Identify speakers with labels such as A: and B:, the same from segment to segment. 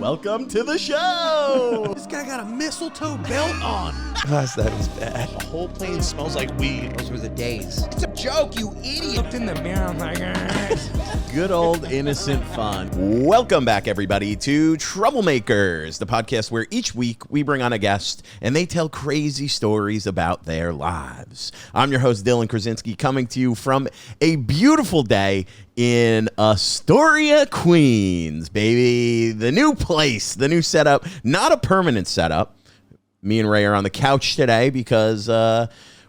A: Welcome to the show.
B: This guy got a mistletoe belt on.
A: Gosh, that is bad.
B: The whole plane smells like weed.
C: Those were the days. It's a joke, you idiot.
B: Looked in the mirror, I'm like,
A: Good old innocent fun. Welcome back, everybody, to Troublemakers, the podcast where each week we bring on a guest and they tell crazy stories about their lives. I'm your host, Dylan Krasinski, coming to you from a beautiful day in Astoria, Queens, baby. The new place, the new setup, not a permanent setup. Me and Ray are on the couch today because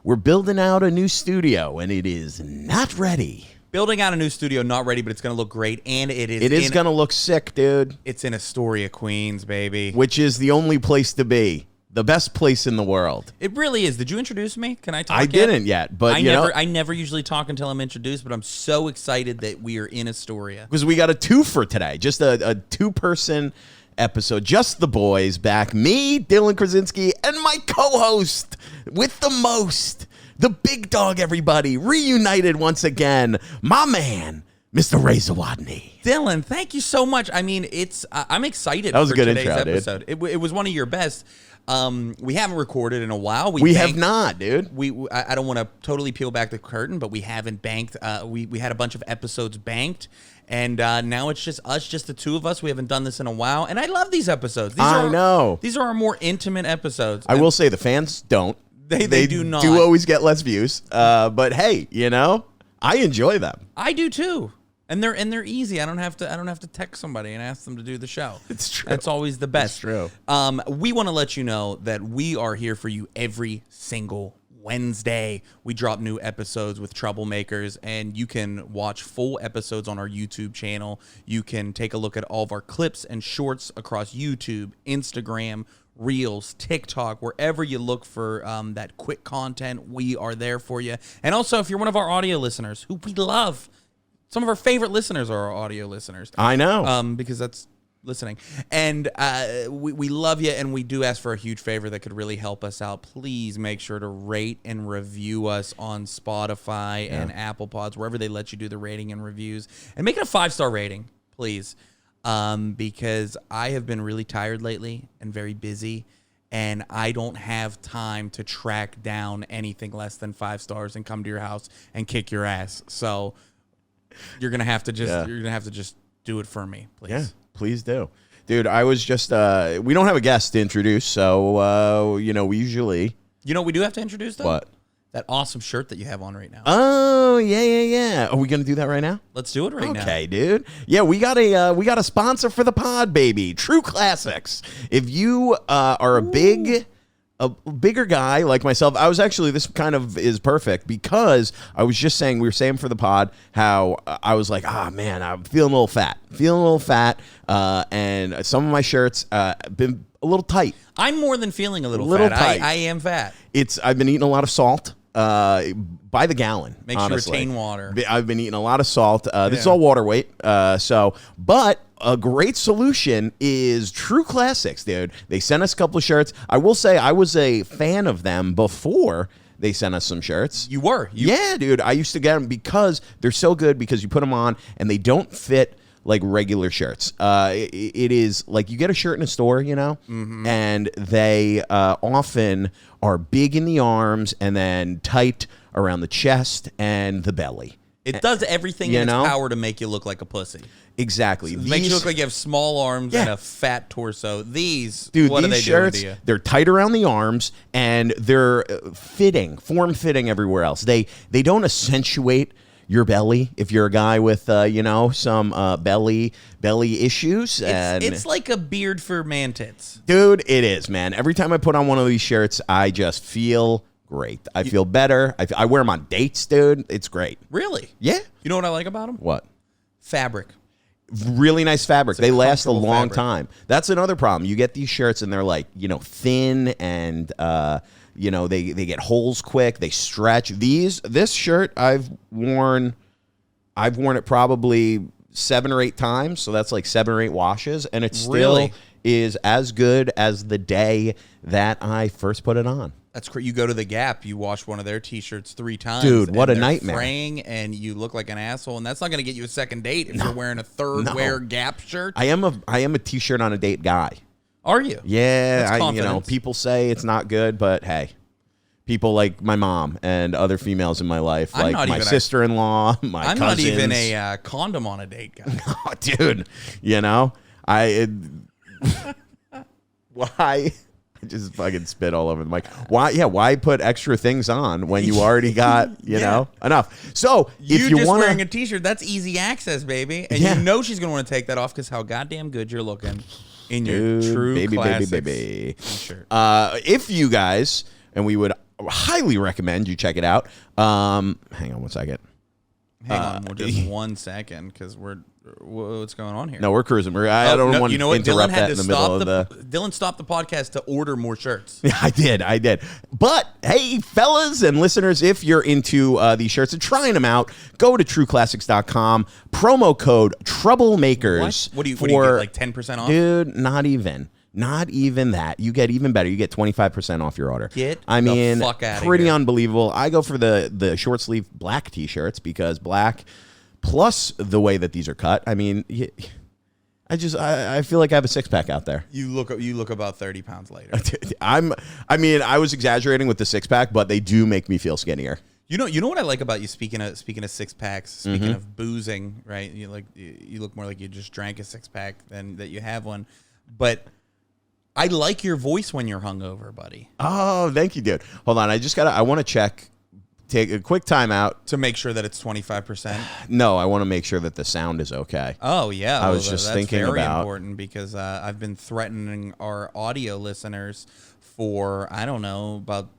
A: we're building out a new studio and it is not ready.
B: building out a new studio, not ready, but it's going to look great, and it is
A: going to look sick, dude.
B: It's in Astoria, Queens, baby.
A: Which is the only place to be. The best place in the world.
B: It really is. Did you introduce me? Can I talk?
A: I didn't yet, but
B: I never usually talk until I'm introduced, but I'm so excited that we are in Astoria.
A: Because we got a twofer today. Just a two-person episode. Just the boys back. Me, Dylan Krasinski, and my co-host with the most. The big dog, everybody. Reunited once again. My man, Mr. Ray Zawadney.
B: Dylan, thank you so much. I mean, I'm excited
A: that was
B: for
A: a good
B: today's
A: intro,
B: episode. It was one of your best. We haven't recorded in a while.
A: We have not, dude.
B: I don't want to totally peel back the curtain, but we haven't banked. We had a bunch of episodes banked, and now it's just us, just the two of us. We haven't done this in a while, and I love these episodes.
A: I know.
B: These are our more intimate episodes.
A: I will say the fans don't.
B: They do not.
A: Do always get less views. But hey, I enjoy them.
B: I do too. And they're easy. I don't have to text somebody and ask them to do the show.
A: It's true.
B: That's always the best.
A: It's true.
B: We want to let you know that we are here for you every single Wednesday. We drop new episodes with Troublemakers, and you can watch full episodes on our YouTube channel. You can take a look at all of our clips and shorts across YouTube, Instagram, Reels, TikTok, wherever you look for that quick content. We are there for you. And also, if you're one of our audio listeners, who we love, some of our favorite listeners are our audio listeners.
A: I know.
B: Because that's listening. And we love you, and we do ask for a huge favor that could really help us out. Please make sure to rate and review us on Spotify and Apple Pods, wherever they let you do the rating and reviews. And make it a 5-star rating, please. Because I have been really tired lately and very busy, and I don't have time to track down anything less than 5 stars and come to your house and kick your ass. So you're gonna have to just do it for me, please.
A: Yeah, please do. Dude, I was just we don't have a guest to introduce, so we usually
B: we do have to introduce them.
A: What?
B: That awesome shirt that you have on right now.
A: Oh, yeah. Are we gonna do that right now?
B: Let's do it right now.
A: Okay, dude. Yeah, we got a sponsor for the pod, baby. True Classics. If you are a bigger guy like myself, this kind of is perfect because I was just saying, we were saying for the pod how I was like, man, I'm feeling a little fat, and some of my shirts been a little tight.
B: I'm more than feeling a little
A: fat.
B: Tight. I am fat.
A: I've been eating a lot of salt. By the gallon.
B: Make sure you retain water.
A: I've been eating a lot of salt. This is all water weight. But a great solution is True Classics, dude. They sent us a couple of shirts. I will say I was a fan of them before they sent us some shirts.
B: You were?
A: Yeah, dude. I used to get them because they're so good because you put them on and they don't fit like regular shirts. It is like you get a shirt in a store, and they often are big in the arms and then tight around the chest and the belly.
B: It does everything in its power to make you look like a pussy.
A: Exactly.
B: So makes you look like you have small arms and a fat torso. What
A: these
B: are they
A: shirts,
B: doing to you?
A: They're tight around the arms and they're form-fitting everywhere else. They don't accentuate your belly if you're a guy with some belly issues.
B: It's like a beard for man tits.
A: Dude, it is, man. Every time I put on one of these shirts, I just feel great. I feel better. I wear them on dates, dude. It's great.
B: Really?
A: Yeah.
B: You know what I like about them?
A: What?
B: Fabric.
A: Really nice fabric. They last a long
B: fabric.
A: time. That's another problem. You get these shirts and they're like, thin and they get holes quick. They stretch. This shirt I've worn it probably 7 or 8 times. So that's like 7 or 8 washes, and it still is as good as the day that I first put it on.
B: That's great. You go to the Gap, you wash one of their T-shirts 3 times.
A: Dude, what
B: and
A: a
B: they're
A: nightmare.
B: Fraying, and you look like an asshole, and that's not going to get you a second date if you're wearing a third wear Gap shirt.
A: I am a T-shirt on a date guy.
B: Are you?
A: Yeah,
B: That's confidence.
A: people say it's not good, but hey, people like my mom and other females in my life,
B: I'm
A: like
B: not
A: my
B: even
A: sister-in-law, my
B: I'm
A: cousins.
B: not even a condom on a date guy.
A: Oh, dude, why? I just fucking spit all over the mic. Why? Yeah, why put extra things on when you already got, enough? So if you
B: just
A: want
B: wearing a T-shirt, that's easy access, baby. And you know she's going to want to take that off because how goddamn good you're looking in your true classics
A: baby.
B: T-shirt.
A: If you guys, and we would highly recommend you check it out. Hang on one second.
B: Hang on, just 1 second, because what's going on here?
A: No, we're cruising. I don't want to interrupt that in the middle of the.
B: Dylan stopped the podcast to order more shirts.
A: Yeah, I did. But hey, fellas and listeners, if you're into these shirts and trying them out, go to trueclassics.com. Promo code Troublemakers.
B: What do you get, like 10% off?
A: Dude, not even that. You get even better. You get 25% off your order.
B: Fuck outta
A: pretty
B: here.
A: unbelievable. I go for the short sleeve black T-shirts because black, plus the way that these are cut. I mean, I feel like I have a 6-pack out there.
B: You look about 30 pounds later.
A: I was exaggerating with the 6-pack, but they do make me feel skinnier.
B: You know what I like about you? Speaking of 6-packs, speaking of boozing, right? You look more like you just drank a 6-pack than that you have one, but. I like your voice when you're hungover, buddy.
A: Oh, thank you, dude. Hold on. I want to check. Take a quick time out.
B: To make sure that it's 25%?
A: No, I want to make sure that the sound is okay.
B: Oh, yeah.
A: I was just thinking
B: very
A: about.
B: important because I've been threatening our audio listeners for, I don't know, about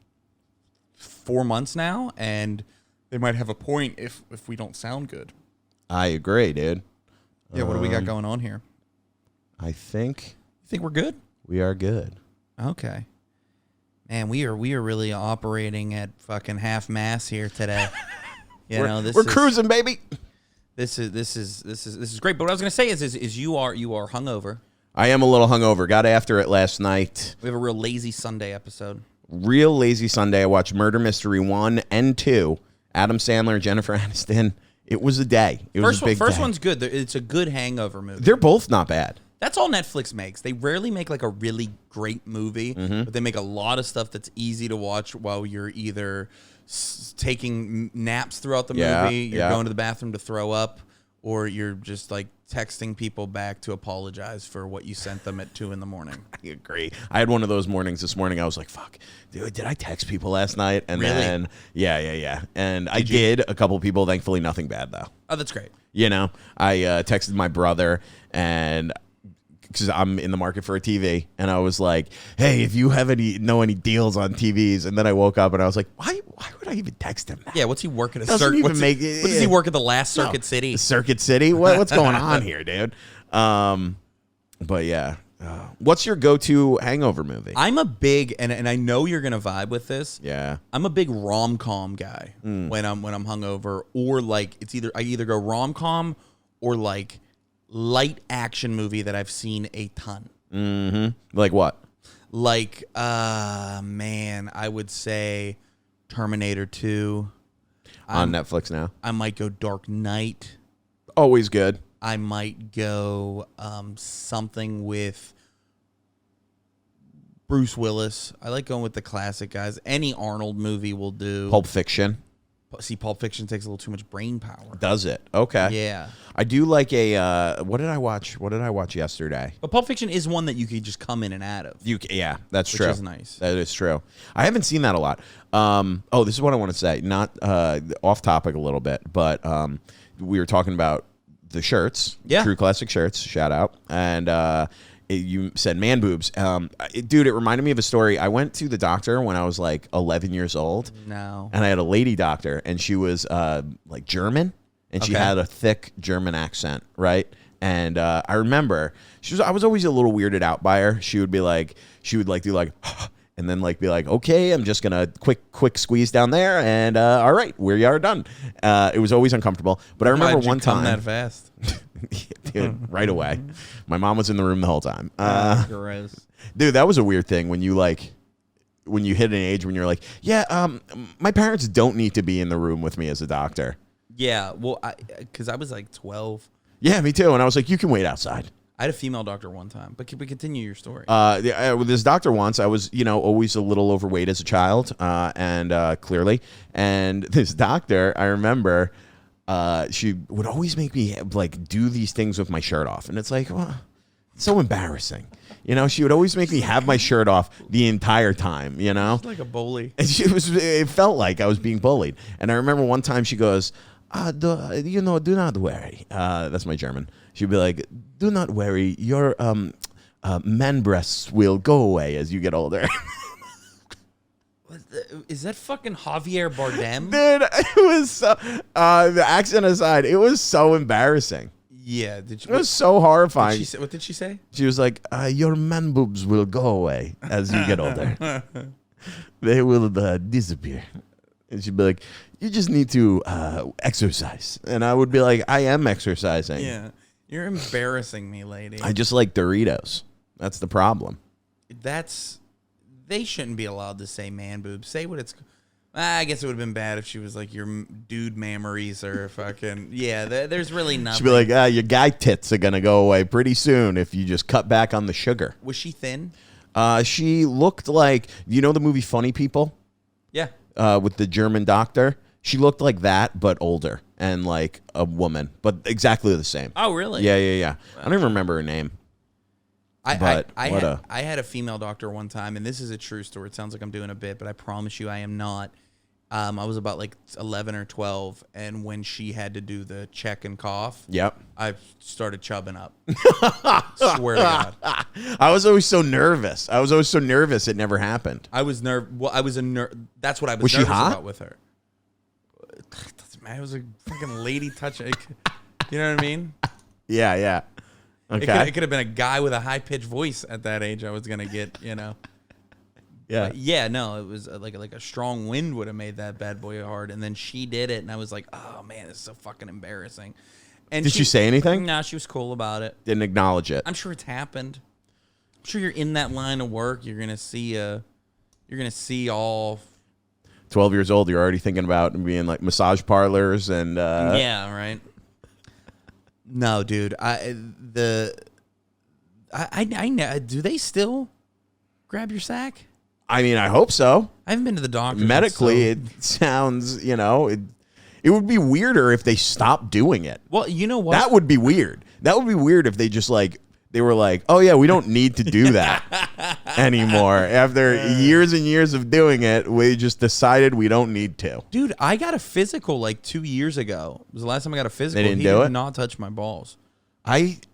B: 4 months now, and they might have a point if we don't sound good.
A: I agree, dude.
B: Yeah, what do we got going on here?
A: I think...
B: You think we're good?
A: We are good.
B: Okay. Man, we are really operating at fucking half mass here today.
A: We're cruising, baby.
B: This is great. But what I was gonna say is you are hungover.
A: I am a little hungover. Got after it last night.
B: We have a real lazy Sunday episode.
A: Real lazy Sunday. I watched Murder Mystery 1 and 2. Adam Sandler, Jennifer Aniston. It was a day. It was a big
B: first
A: day.
B: one's good. It's a good hangover movie.
A: They're both not bad.
B: That's all Netflix makes. They rarely make like a really great movie, but they make a lot of stuff that's easy to watch while you're either taking naps throughout the movie, you're going to the bathroom to throw up, or you're just like texting people back to apologize for what you sent them at 2 a.m.
A: I agree. I had one of those mornings this morning. I was like, fuck, dude, did I text people last night? And
B: really?
A: Then, yeah. And I did a couple people. Thankfully, nothing bad, though.
B: Oh, that's great.
A: I texted my brother and... because I'm in the market for a TV, and I was like, "Hey, if you have know any deals on TVs," and then I woke up and I was like, "Why would I even text him that?"
B: Yeah, what's he working at?
A: Doesn't even make
B: it. What does he work at the last Circuit City?
A: Circuit City? What's going on here, dude? But yeah, what's your go-to hangover movie?
B: I'm a big and I know you're gonna vibe with this.
A: Yeah,
B: I'm a big rom-com guy when I'm hungover, or like I either go rom-com or like light action movie that I've seen a ton.
A: Mm-hmm. Like what?
B: Like, man, I would say Terminator 2.
A: On Netflix now.
B: I might go Dark Knight.
A: Always good.
B: I might go something with Bruce Willis. I like going with the classic guys. Any Arnold movie will do.
A: Pulp Fiction.
B: See, Pulp Fiction takes a little too much brain power.
A: Does it? Okay.
B: Yeah.
A: I do like a. What did I watch? What did I watch yesterday?
B: But Pulp Fiction is one that you could just come in and out of.
A: Yeah, that's true.
B: Which is nice.
A: That is true. I haven't seen that a lot. This is what I want to say. Not off topic a little bit, but we were talking about the shirts.
B: Yeah.
A: True Classic shirts. Shout out. And you said man boobs. Dude, it reminded me of a story. I went to the doctor when I was like 11 years old.
B: No.
A: And I had a lady doctor, and she was like German, and she had a thick German accent, right? And I remember I was always a little weirded out by her. She would do like, and then like be like, okay, I'm just gonna quick squeeze down there, and all right, we are done. It was always uncomfortable. But I remember one time
B: that fast.
A: Dude, right away. My mom was in the room the whole time.
B: Gross.
A: Dude, that was a weird thing when you like when you hit an age when you're like, yeah, my parents don't need to be in the room with me as a doctor.
B: Yeah, well, because I was like 12.
A: Yeah, me too. And I was like, you can wait outside.
B: I had a female doctor one time, but continue your story.
A: With this doctor once, I was, always a little overweight as a child, and clearly. And this doctor, I remember, she would always make me like do these things with my shirt off, and it's like, well, it's so embarrassing. She would always make me have my shirt off the entire time.
B: Like a bully.
A: And it felt like I was being bullied. And I remember one time she goes, do not worry. That's my German. She'd be like, do not worry. Your man breasts will go away as you get older.
B: Is that fucking Javier Bardem?
A: Dude, it was so, the accent aside, it was so embarrassing.
B: Yeah.
A: It was so horrifying.
B: What did she say?
A: She was like, your man boobs will go away as you get older. They will disappear. And she'd be like, you just need to exercise. And I would be like, I am exercising.
B: Yeah. You're embarrassing me, lady.
A: I just like Doritos. That's the problem.
B: They shouldn't be allowed to say man boobs. Say what it's... I guess it would have been bad if she was like, your dude mammaries or fucking... Yeah, there's really nothing.
A: She'd be like, your guy tits are going to go away pretty soon if you just cut back on the sugar.
B: Was she thin?
A: She looked like... You know the movie Funny People?
B: Yeah.
A: With the German doctor? She looked like that, but older and like a woman, but exactly the same.
B: Oh, really?
A: Yeah. I don't even remember her name.
B: I had a female doctor one time, and this is a true story. It sounds like I'm doing a bit, but I promise you I am not. I was about like 11 or 12, and when she had to do the check and cough,
A: yep,
B: I started chubbing up. Swear to God.
A: I was always so nervous. It never happened.
B: I was nervous. Well, I was that's what I was
A: Was she
B: nervous
A: hot?
B: about with her. Doesn't matter. It was a fucking lady touch. You know what I mean?
A: Yeah. Okay.
B: It could have been a guy with a high-pitched voice at that age I was going to get,
A: Yeah.
B: But yeah, no, it was like a strong wind would have made that bad boy hard. And then she did it, and I was like, oh, man, this is so fucking embarrassing. And
A: Did she say anything?
B: No, she was cool about it.
A: Didn't acknowledge it.
B: I'm sure it's happened. I'm sure you're in that line of work. You're going to see all...
A: 12 years old, you're already thinking about being like massage parlors and...
B: Yeah, right. No, dude. I do they still grab your sack?
A: I mean, I hope so.
B: I haven't been to the doctor.
A: Medically, it sounds, it would be weirder if they stopped doing it.
B: Well, you know what?
A: That would be weird. That would be weird if they just they were like, oh yeah, we don't need to do that anymore. After years and years of doing it, we just decided we don't need to.
B: Dude, I got a physical like 2 years ago. It was the last time I got a physical.
A: They didn't
B: He
A: do
B: did
A: it?
B: not touch my balls.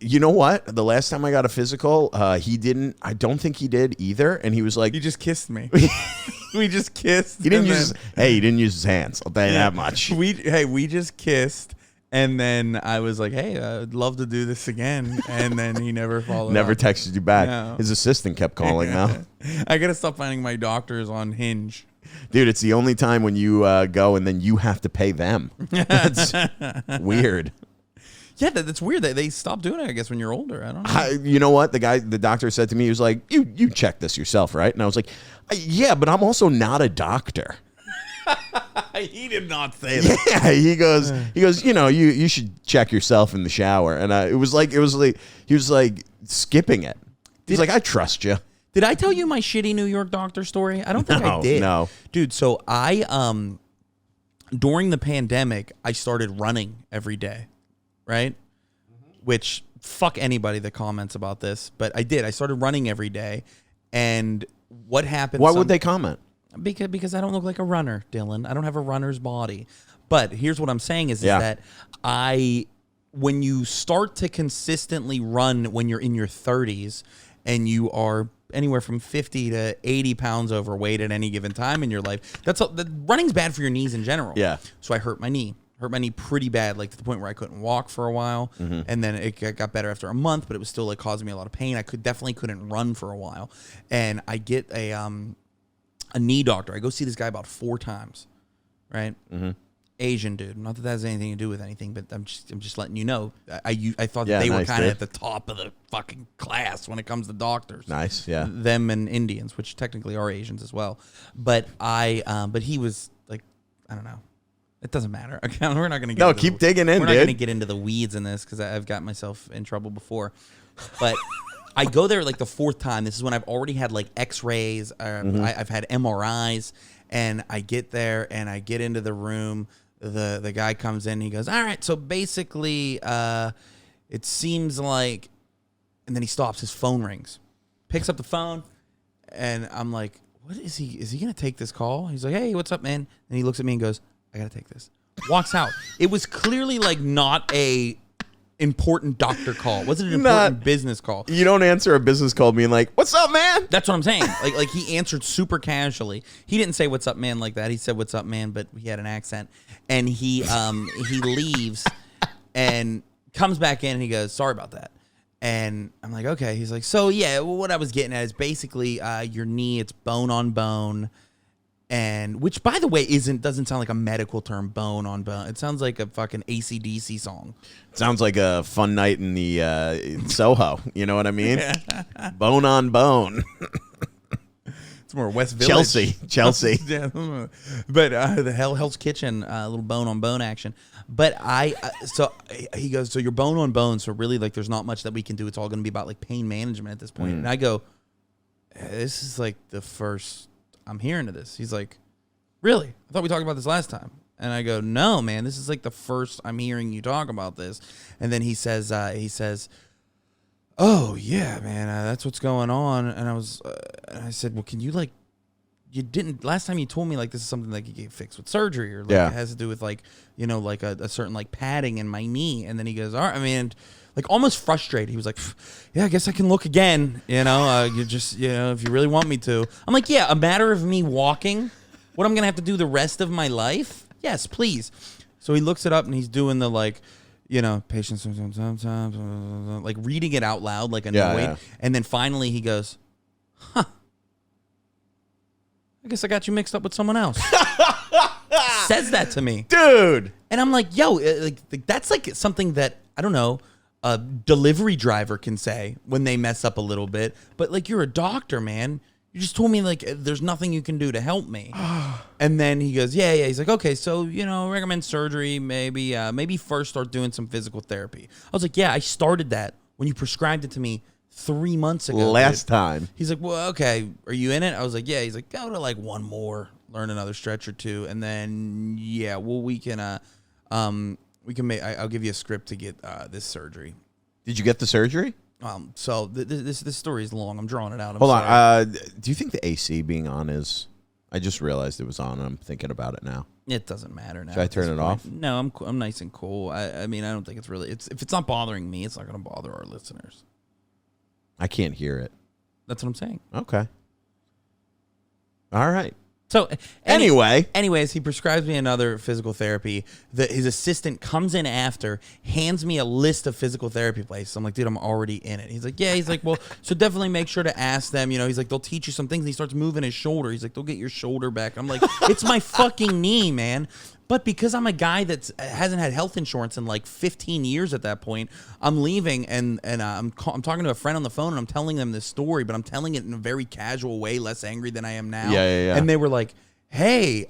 A: You know what? The last time I got a physical, he didn't. I don't think he did either. And he was like,
B: He just kissed me. We just kissed.
A: he didn't use. He didn't use his hands. I'll tell you that much.
B: We just kissed. And then I was like, hey, I'd love to do this again. And then he never followed
A: Never
B: up.
A: texted you back.
B: No.
A: His assistant kept calling though.
B: I got to stop finding my doctors on Hinge.
A: Dude, it's the only time when you go and then you have to pay them. That's weird.
B: Yeah, that's weird. They stopped doing it, I guess, when you're older. I don't know.
A: You know what? The doctor said to me, he was like, you check this yourself, right? And I was like, yeah, but I'm also not a doctor.
B: He did not say that.
A: Yeah, he goes, you should check yourself in the shower. And it was like he was like skipping it. He's like, I trust you.
B: Did I tell you my shitty New York doctor story? I don't think I did.
A: No.
B: Dude, so I during the pandemic, I started running every day, right? Which fuck anybody that comments about this, but I did. I started running every day, and what happened?
A: Why would they comment?
B: Because I don't look like a runner, Dylan. I don't have a runner's body. But here's what I'm saying is that when you start to consistently run when you're in your 30s and you are anywhere from 50 to 80 pounds overweight at any given time in your life, running's bad for your knees in general.
A: Yeah.
B: So I hurt my knee pretty bad, like to the point where I couldn't walk for a while. And then it got better after a month, but it was still like causing me a lot of pain. I definitely couldn't run for a while. And I get a knee doctor. I go see this guy about 4 times, right? Asian dude. Not that has anything to do with anything, but I'm just letting you know. I thought
A: Yeah,
B: that they were
A: nice,
B: kind of
A: dude.
B: at the top of the fucking class when it comes to doctors.
A: Nice, yeah.
B: Them and Indians, which technically are Asians as well. But but he was like, I don't know. It doesn't matter. Okay, we're not gonna get.
A: No, keep digging in,
B: We're not
A: dude.
B: gonna get into the weeds in this because I've got myself in trouble before. But I go there like the fourth time. This is when I've already had like X-rays. I've had MRIs, and I get there and I get into the room. The guy comes in. And he goes, "All right, so basically, it seems like," and then he stops. His phone rings. Picks up the phone, and I'm like, "What is he? Is he gonna take this call?" He's like, "Hey, what's up, man?" And he looks at me and goes, "I gotta take this." Walks out. It was clearly like not a important doctor call. It wasn't an important business call.
A: You don't answer a business call being like, "What's up, man?"
B: That's what I'm saying. Like he answered super casually. He didn't say "What's up, man" like that. He said "What's up, man," but he had an accent. And he leaves and comes back in and he goes, "Sorry about that." And I'm like, "Okay." He's like, "So yeah, well, what I was getting at is basically your knee. It's bone on bone." And which, by the way, doesn't sound like a medical term, bone on bone. It sounds like a fucking AC/DC song.
A: Sounds like a fun night in the in Soho. You know what I mean? Bone on bone.
B: It's more West Village.
A: Chelsea.
B: Yeah. But the Hell's Kitchen, a little bone on bone action. But so he goes, "So you're bone on bone. So really, like, there's not much that we can do. It's all going to be about like pain management at this point." And I go, "This is like the first I'm hearing of this." He's like, "Really? I thought we talked about this last time." And I go, "No, man, this is like the first I'm hearing you talk about this." And then he says, "Oh yeah, man, that's what's going on." And I said, "Well, can you like, you didn't last time you told me like this is something like you get fixed with surgery or like it has to do with like, you know, like a certain like padding in my knee." And then he goes, "All right, I mean." Like almost frustrated. He was like, "Yeah, I guess I can look again. You know, you just, you know, if you really want me to." I'm like, "Yeah, a matter of me walking, what I'm going to have to do the rest of my life? Yes, please." So he looks it up and he's doing the like, you know, patients sometimes, like reading it out loud, like annoyed.
A: Yeah.
B: And then finally he goes, "Huh, I guess I got you mixed up with someone else." Says that to me.
A: Dude.
B: And I'm like, "Yo, like that's like something that, I don't know, a delivery driver can say when they mess up a little bit. But like, you're a doctor, man. You just told me like there's nothing you can do to help me." And then he goes, yeah. He's like, "Okay, so, you know, recommend surgery, maybe first start doing some physical therapy." I was like, "Yeah, I started that when you prescribed it to me 3 months ago.
A: Last
B: dude."
A: time.
B: He's like, "Well, okay, are you in it?" I was like, "Yeah." He's like, "Go to like one more, learn another stretch or two, and then yeah, well, we can make. I'll give you a script to get this surgery."
A: Did you get the surgery?
B: So this story is long. I'm drawing it out.
A: Hold on. Do you think the AC being on is? I just realized it was on. And I'm thinking about it now.
B: It doesn't matter now.
A: Should I turn it off?
B: No, I'm nice and cool. I mean, I don't think it's really. If it's not bothering me, it's not going to bother our listeners.
A: I can't hear it.
B: That's what I'm saying.
A: Okay. All right.
B: So
A: anyways,
B: he prescribes me another physical therapy. His assistant comes in after, hands me a list of physical therapy places. I'm like, "Dude, I'm already in it." He's like, "Yeah." He's like, "Well, so definitely make sure to ask them. You know," he's like, "They'll teach you some things." And he starts moving his shoulder. He's like, "They'll get your shoulder back." I'm like, "It's my fucking knee, man." But because I'm a guy that hasn't had health insurance in like 15 years at that point, I'm leaving and I'm talking to a friend on the phone and I'm telling them this story, but I'm telling it in a very casual way, less angry than I am now.
A: Yeah.
B: And they were like, "Hey,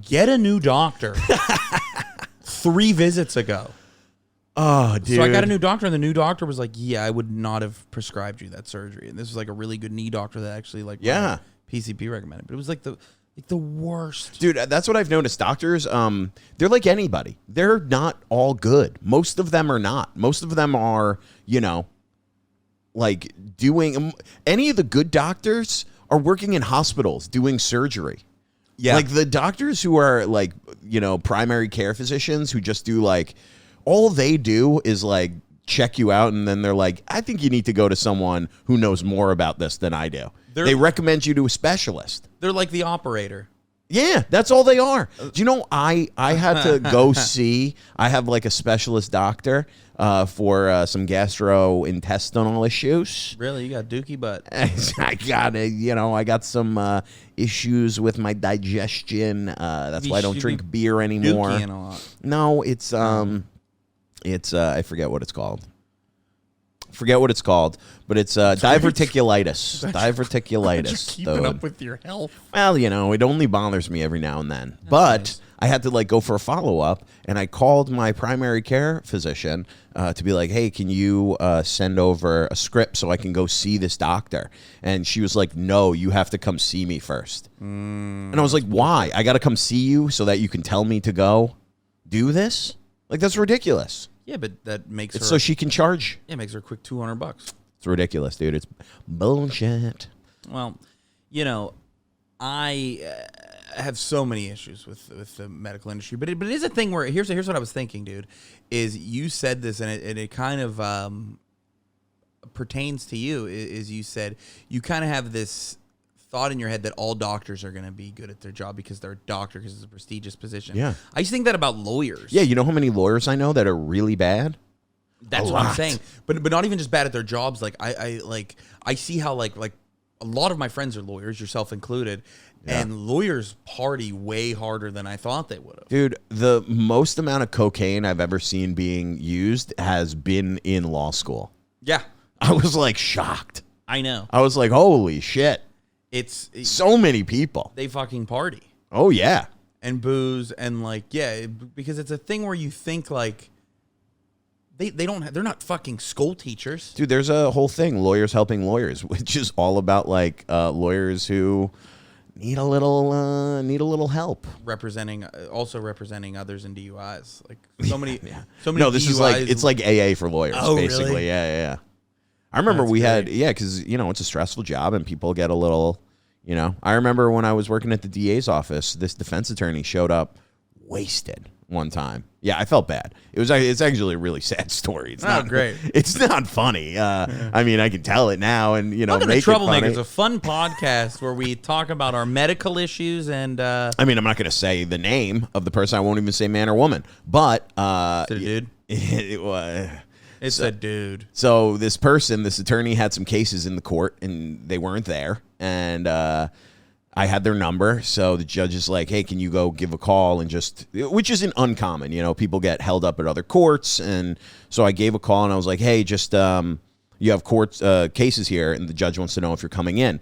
B: get a new doctor." 3 visits ago.
A: Oh, dude.
B: So I got a new doctor, and the new doctor was like, "Yeah, I would not have prescribed you that surgery." And this was like a really good knee doctor that actually like PCP recommended. But it was like the worst.
A: Dude, that's what I've noticed. Doctors, they're like anybody. They're not all good. Most of them are not. Most of them are, you know, like doing any of the good doctors are working in hospitals doing surgery.
B: Yeah.
A: Like the doctors who are like, you know, primary care physicians who just do like, all they do is like check you out. And then they're like, "I think you need to go to someone who knows more about this than I do." They recommend you to a specialist.
B: They're like the operator.
A: Yeah, that's all they are. Do you know, I had to go see, I have like a specialist doctor for some gastrointestinal issues.
B: Really? You got dookie butt.
A: I got some issues with my digestion. That's why I don't drink beer anymore.
B: Dookie-ing a lot.
A: No, it's I forget what it's called. But it's diverticulitis. Diverticulitis.
B: Keeping up with your health.
A: Well, it only bothers me every now and then. But nice. I had to go for a follow-up, and I called my primary care physician to be like, hey, can you send over a script so I can go see this doctor? And she was like, no, you have to come see me first. And I was like, why? I got to come see you so that you can tell me to go do this? That's ridiculous.
B: Yeah, but that makes her...
A: So she can charge.
B: Yeah, it makes her a quick $200.
A: It's ridiculous, dude. It's bullshit.
B: Well, I have so many issues with the medical industry, but it is a thing where here's what I was thinking, dude. Is you said this and it kind of pertains to you. Is you said you kind of have this thought in your head that all doctors are going to be good at their job because they're a doctor because it's a prestigious position.
A: Yeah,
B: I used to think that about lawyers.
A: Yeah, you know how many lawyers I know that are really bad?
B: That's what I'm saying. But not even just bad at their jobs. I see how like a lot of my friends are lawyers, yourself included, and lawyers party way harder than I thought they would have.
A: Dude, the most amount of cocaine I've ever seen being used has been in law school.
B: Yeah.
A: I was shocked.
B: I know.
A: I was like, holy shit.
B: It's
A: so many people.
B: They fucking party.
A: Oh, yeah.
B: And booze and because it's a thing where you think they're not fucking school teachers.
A: Dude, there's a whole thing, lawyers helping lawyers, which is all about lawyers who need a little help.
B: Representing others in DUIs. So many
A: No, this
B: DUIs.
A: is it's like AA for lawyers, basically.
B: Really?
A: Yeah. I remember because it's a stressful job and people get a little, I remember when I was working at the DA's office, this defense attorney showed up wasted one time. Yeah, I felt bad. It's actually a really sad story. It's not
B: great.
A: It's not funny. I mean, I can tell it now and,
B: Welcome
A: make
B: to Troublemakers,
A: it funny.
B: a fun podcast where we talk about our medical issues and...
A: I mean, I'm not going to say the name of the person. I won't even say man or woman. But...
B: Is it a dude?
A: It's
B: a dude.
A: So this attorney had some cases in the court and they weren't there. And I had their number. So the judge is like, hey, can you go give a call and which isn't uncommon. People get held up at other courts. And so I gave a call and I was like, hey, you have cases here. And the judge wants to know if you're coming in.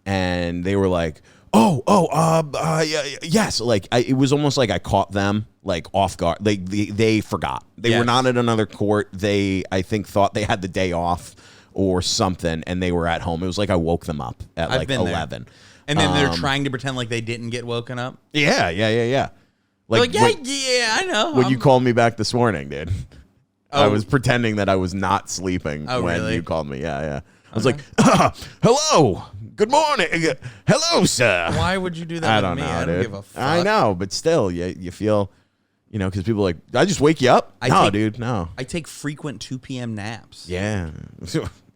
A: And they were like, yes. It was almost like I caught them off guard. They forgot. They were not at another court. They, I think, thought they had the day off or something, and they were at home. It was like I woke them up at 11.
B: There. And then they're trying to pretend like they didn't get woken up.
A: Yeah.
B: Yeah, I know.
A: When you called me back this morning, dude. I was pretending that I was not sleeping when you called me. Yeah. I was like, hello, good morning. Hello, sir.
B: Why would you do that with me? I don't give a fuck.
A: I know, but still, you feel, because people are like, did I just wake you up? Dude, no.
B: I take frequent 2 p.m. naps.
A: Yeah,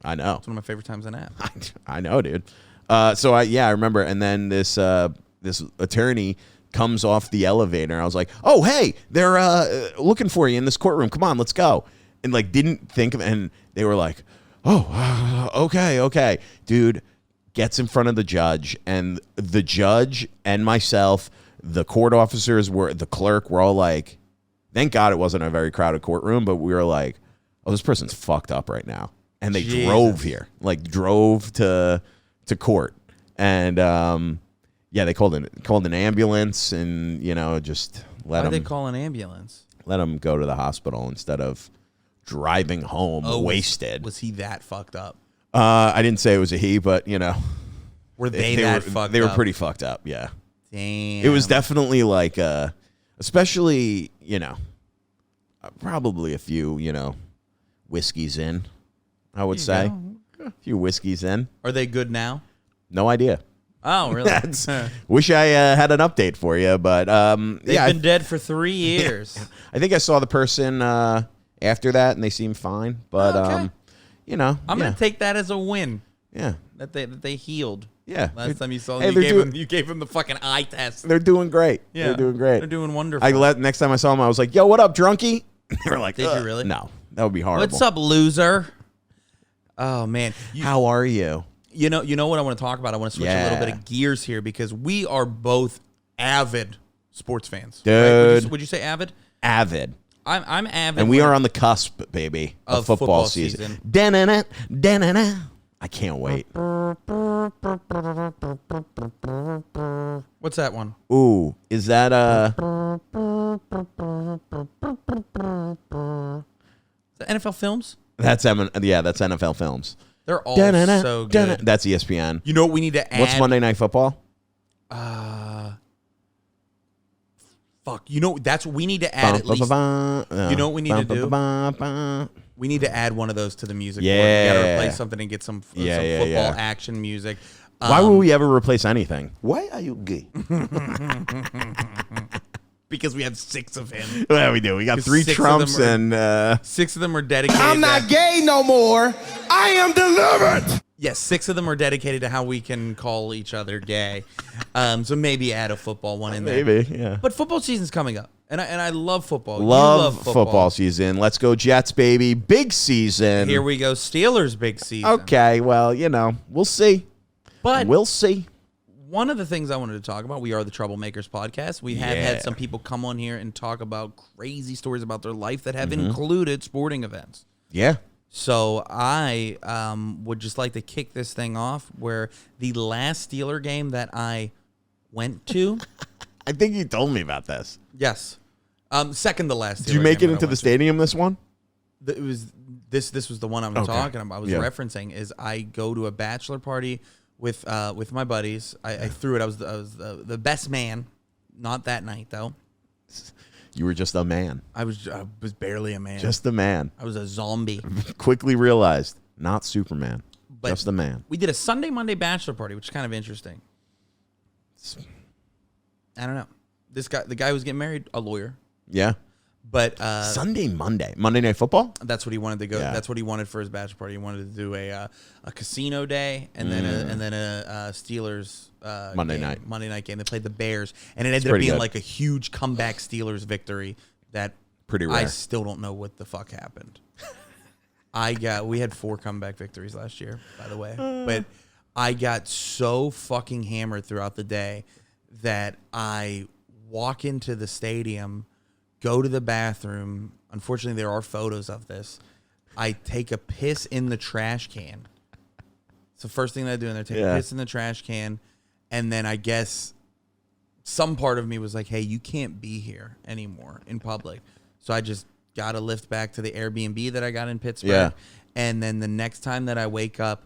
A: I know.
B: It's one of my favorite times to nap.
A: I know, dude. So I remember, and then this attorney comes off the elevator. I was like, oh, hey, they're looking for you in this courtroom. Come on, let's go. And didn't think of it, and they were like, oh, okay. Dude gets in front of the judge, and the judge and myself, the court officers, the clerk, were all like, thank God it wasn't a very crowded courtroom, but we were like, oh, this person's fucked up right now. And they drove here, drove to court. And, they called an ambulance and, just let them.
B: Why did they call an ambulance?
A: Let them go to the hospital instead of driving home wasted.
B: Was he that fucked up?
A: I didn't say it was a he, but
B: were they fucked up?
A: They were pretty fucked up. Yeah.
B: Damn.
A: It was definitely especially probably a few whiskeys in. I would say a few whiskeys in.
B: Are they good now?
A: No idea.
B: Oh, really?
A: Wish I had an update for you, but
B: they've been dead for 3 years.
A: I think I saw the person after that, and they seemed fine. But
B: I'm
A: gonna
B: take that as a win.
A: Yeah,
B: that they healed.
A: Yeah,
B: last time you saw them, you gave him the fucking eye test.
A: They're doing great.
B: Yeah,
A: they're doing great.
B: They're doing wonderful.
A: Next time I saw them, I was like, "Yo, what up, drunkie?" They were like,
B: "Did you really?"
A: No, That would be horrible.
B: What's up, loser? Oh man,
A: How are you?
B: You know what I want to talk about? I want to switch a little bit of gears here because we are both avid sports fans.
A: Dude.
B: Right? Would you say avid?
A: Avid.
B: I'm avid.
A: And we are on the cusp, baby, of football season. Da-na-na, da-na-na. I can't wait.
B: What's that one?
A: Ooh, is that
B: The NFL Films?
A: that's that's NFL Films.
B: They're all
A: Da-na-na,
B: so good.
A: da-na. That's ESPN.
B: You know what we need to add?
A: What's Monday Night Football?
B: Fuck. You know that's what we need to add at least. You know what we need to do? We need to add one of those to the music board. We gotta replace something and get some football action music.
A: Why would we ever replace anything?
C: Why are you gay?
B: Because we have 6 of him.
A: Well, we do. We got 3 Trumps and
B: 6 of them are dedicated.
C: I'm not gay no more. I am delivered.
B: Yes, 6 of them are dedicated to how we can call each other gay. So maybe add a football one in there.
A: maybe, yeah.
B: But football season's coming up, and I love football.
A: Love football season. Let's go Jets, baby. Big season.
B: Here we go, Steelers big season.
A: Okay, well, we'll see.
B: But
A: we'll see.
B: one of the things I wanted to talk about, we are the Troublemakers podcast. We have had some people come on here and talk about crazy stories about their life that have included sporting events.
A: Yeah.
B: So I would just like to kick this thing off where the last Steeler game that I went to.
A: I think you told me about this.
B: Yes. Second to last Steeler
A: Did you make
B: game
A: it
B: that I
A: into
B: went
A: the
B: to.
A: stadium, this one?
B: It was this was the one I was talking about. I was referencing is I go to a bachelor party with my buddies. I threw it. I was the best man. Not that night though.
A: You were just a man.
B: I was barely a man.
A: Just a man.
B: I was a zombie.
A: Quickly realized, not Superman.
B: But
A: just a man.
B: We did a Sunday Monday bachelor party, which is kind of interesting. I don't know. The guy who was getting married, a lawyer.
A: Yeah.
B: But
A: Monday Night Football.
B: That's what he wanted to go.
A: Yeah.
B: That's what he wanted for his bachelor party. He wanted to do a casino day and then a Steelers
A: Monday
B: night game. They played the Bears, and it ended up
A: pretty
B: being
A: good.
B: like a huge comeback Steelers victory. That
A: Pretty rare.
B: I still don't know what the fuck happened. We had 4 comeback victories last year, by the way, but I got so fucking hammered throughout the day that I walk into the stadium, go to the bathroom. Unfortunately, there are photos of this. I take a piss in the trash can. It's the first thing that I do in there. Take a piss in the trash can. And then I guess some part of me was like, hey, you can't be here anymore in public. So I just got a lift back to the Airbnb that I got in Pittsburgh.
A: Yeah.
B: And then the next time that I wake up,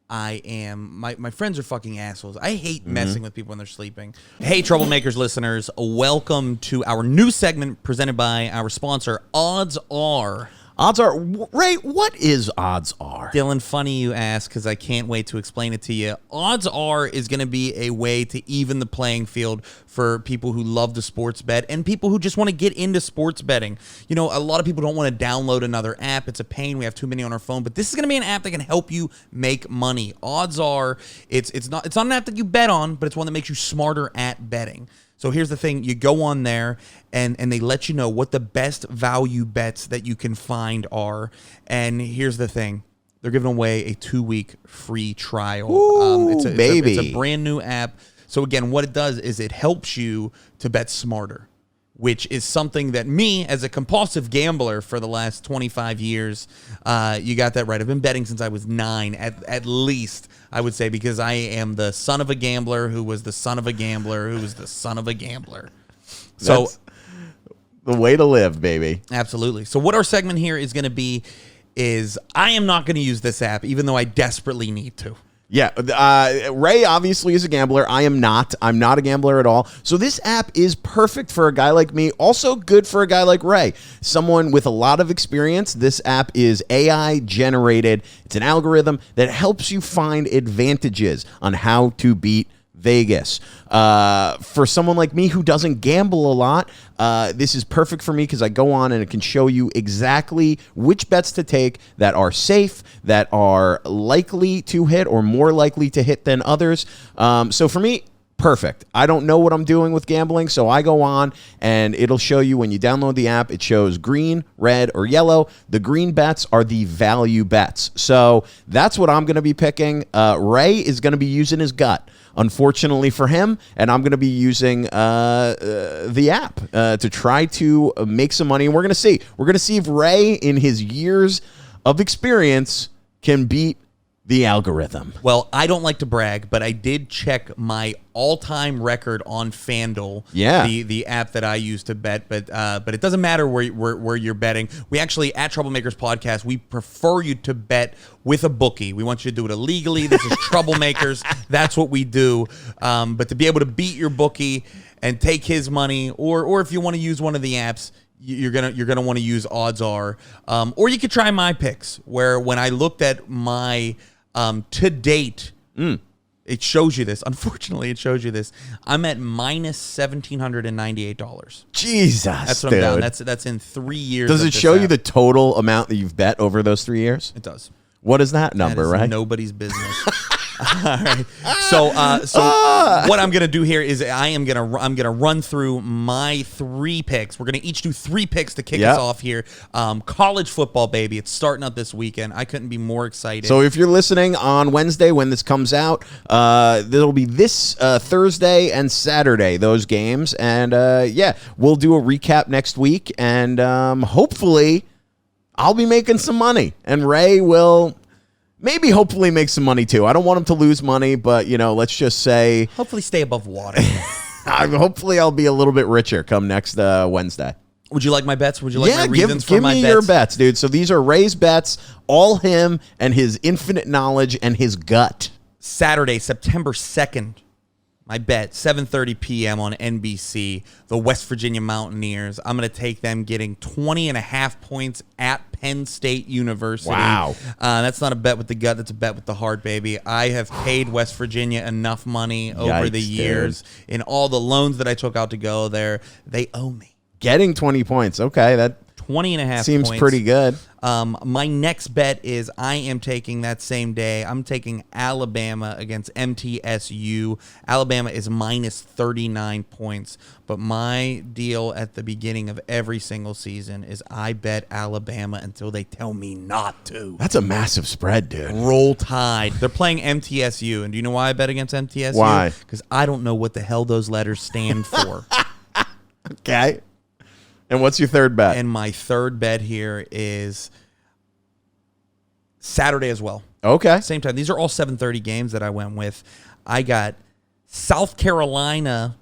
B: my friends are fucking assholes. I hate messing with people when they're sleeping. Hey, Troublemakers listeners, welcome to our new segment presented by our sponsor, Odds Are.
A: Odds Are. Ray, what is Odds Are?
B: Dylan, funny you ask because I can't wait to explain it to you. Odds Are is going to be a way to even the playing field for people who love to sports bet and people who just want to get into sports betting. You know, a lot of people don't want to download another app. It's a pain. We have too many on our phone. But this is going to be an app that can help you make money. Odds Are, it's not an app that you bet on, but it's one that makes you smarter at betting. So here's the thing. You go on there, and they let you know what the best value bets that you can find are. And here's the thing. They're giving away a 2-week free trial.
A: Ooh,
B: it's
A: baby.
B: a brand new app. So, again, what it does is it helps you to bet smarter, which is something that me, as a compulsive gambler for the last 25 years, you got that right. I've been betting since I was 9, at least, I would say, because I am the son of a gambler who was the son of a gambler who was the son of a gambler. So
A: That's the way to live, baby.
B: absolutely. So what our segment here is going to be is I am not going to use this app, even though I desperately need to.
A: Yeah, Ray obviously is a gambler. I am not. I'm not a gambler at all. So this app is perfect for a guy like me. Also good for a guy like Ray, someone with a lot of experience. This app is AI generated. It's an algorithm that helps you find advantages on how to beat Vegas. For someone like me who doesn't gamble a lot, this is perfect for me because I go on and it can show you exactly which bets to take that are safe, that are likely to hit or more likely to hit than others. So for me, Perfect. I don't know what I'm doing with gambling, so I go on and it'll show you when you download the app, it shows green, red, or yellow. The green bets are the value bets. So that's what I'm going to be picking. Ray is going to be using his gut, unfortunately for him, and I'm going to be using the app to try to make some money. And we're going to see. We're going to see if Ray, in his years of experience, can beat the algorithm.
B: Well, I don't like to brag, but I did check my all-time record on FanDuel.
A: Yeah.
B: The app that I use to bet, but it doesn't matter where you're betting. We actually, at Troublemakers Podcast, we prefer you to bet with a bookie. We want you to do it illegally. This is Troublemakers. That's what we do. But to be able to beat your bookie and take his money, or if you want to use one of the apps, you're gonna want to use Odds Are, or you could try my picks. Where when I looked at my to date, it shows you this. Unfortunately, it shows you this. I'm at minus $1,798.
A: Jesus,
B: that's what
A: dude.
B: I'm down. That's in 3 years.
A: Does it show you the total amount that you've bet over those 3 years?
B: It does.
A: What is that number,
B: that is
A: right?
B: Nobody's business. All right. So what I'm gonna do here is I'm gonna run through my 3 picks. We're gonna each do 3 picks to kick us off here. College football, baby. It's starting up this weekend. I couldn't be more excited.
A: So if you're listening on Wednesday when this comes out, there'll be this Thursday and Saturday, those games. And we'll do a recap next week. And hopefully I'll be making some money. And Ray will maybe hopefully make some money too. I don't want him to lose money, but, let's just say
B: hopefully stay above water.
A: hopefully I'll be a little bit richer come next Wednesday.
B: Would you like my bets? Would you like my reasons
A: give
B: for my
A: me
B: bets?
A: your bets, dude. So these are Ray's bets, all him and his infinite knowledge and his gut.
B: Saturday, September 2nd, my bet, 7:30 p.m. on NBC, the West Virginia Mountaineers. I'm going to take them getting 20.5 points at Penn State University.
A: Wow.
B: That's not a bet with the gut. That's a bet with the heart, baby. I have paid West Virginia enough money over the years. In all the loans that I took out to go there. They owe me.
A: Getting 20 points. Okay, that
B: 20.5
A: seems
B: points.
A: pretty good.
B: My next bet is I am taking that same day. I'm taking Alabama against MTSU. Alabama is minus 39 points. But my deal at the beginning of every single season is I bet Alabama until they tell me not to.
A: That's a massive spread, dude.
B: Roll Tide. They're playing MTSU. And do you know why I bet against MTSU?
A: Why?
B: Because I don't know what the hell those letters stand for.
A: Okay. And what's your third bet?
B: And my third bet here is Saturday as well.
A: Okay.
B: Same time. These are all 7:30 games that I went with. I got South Carolina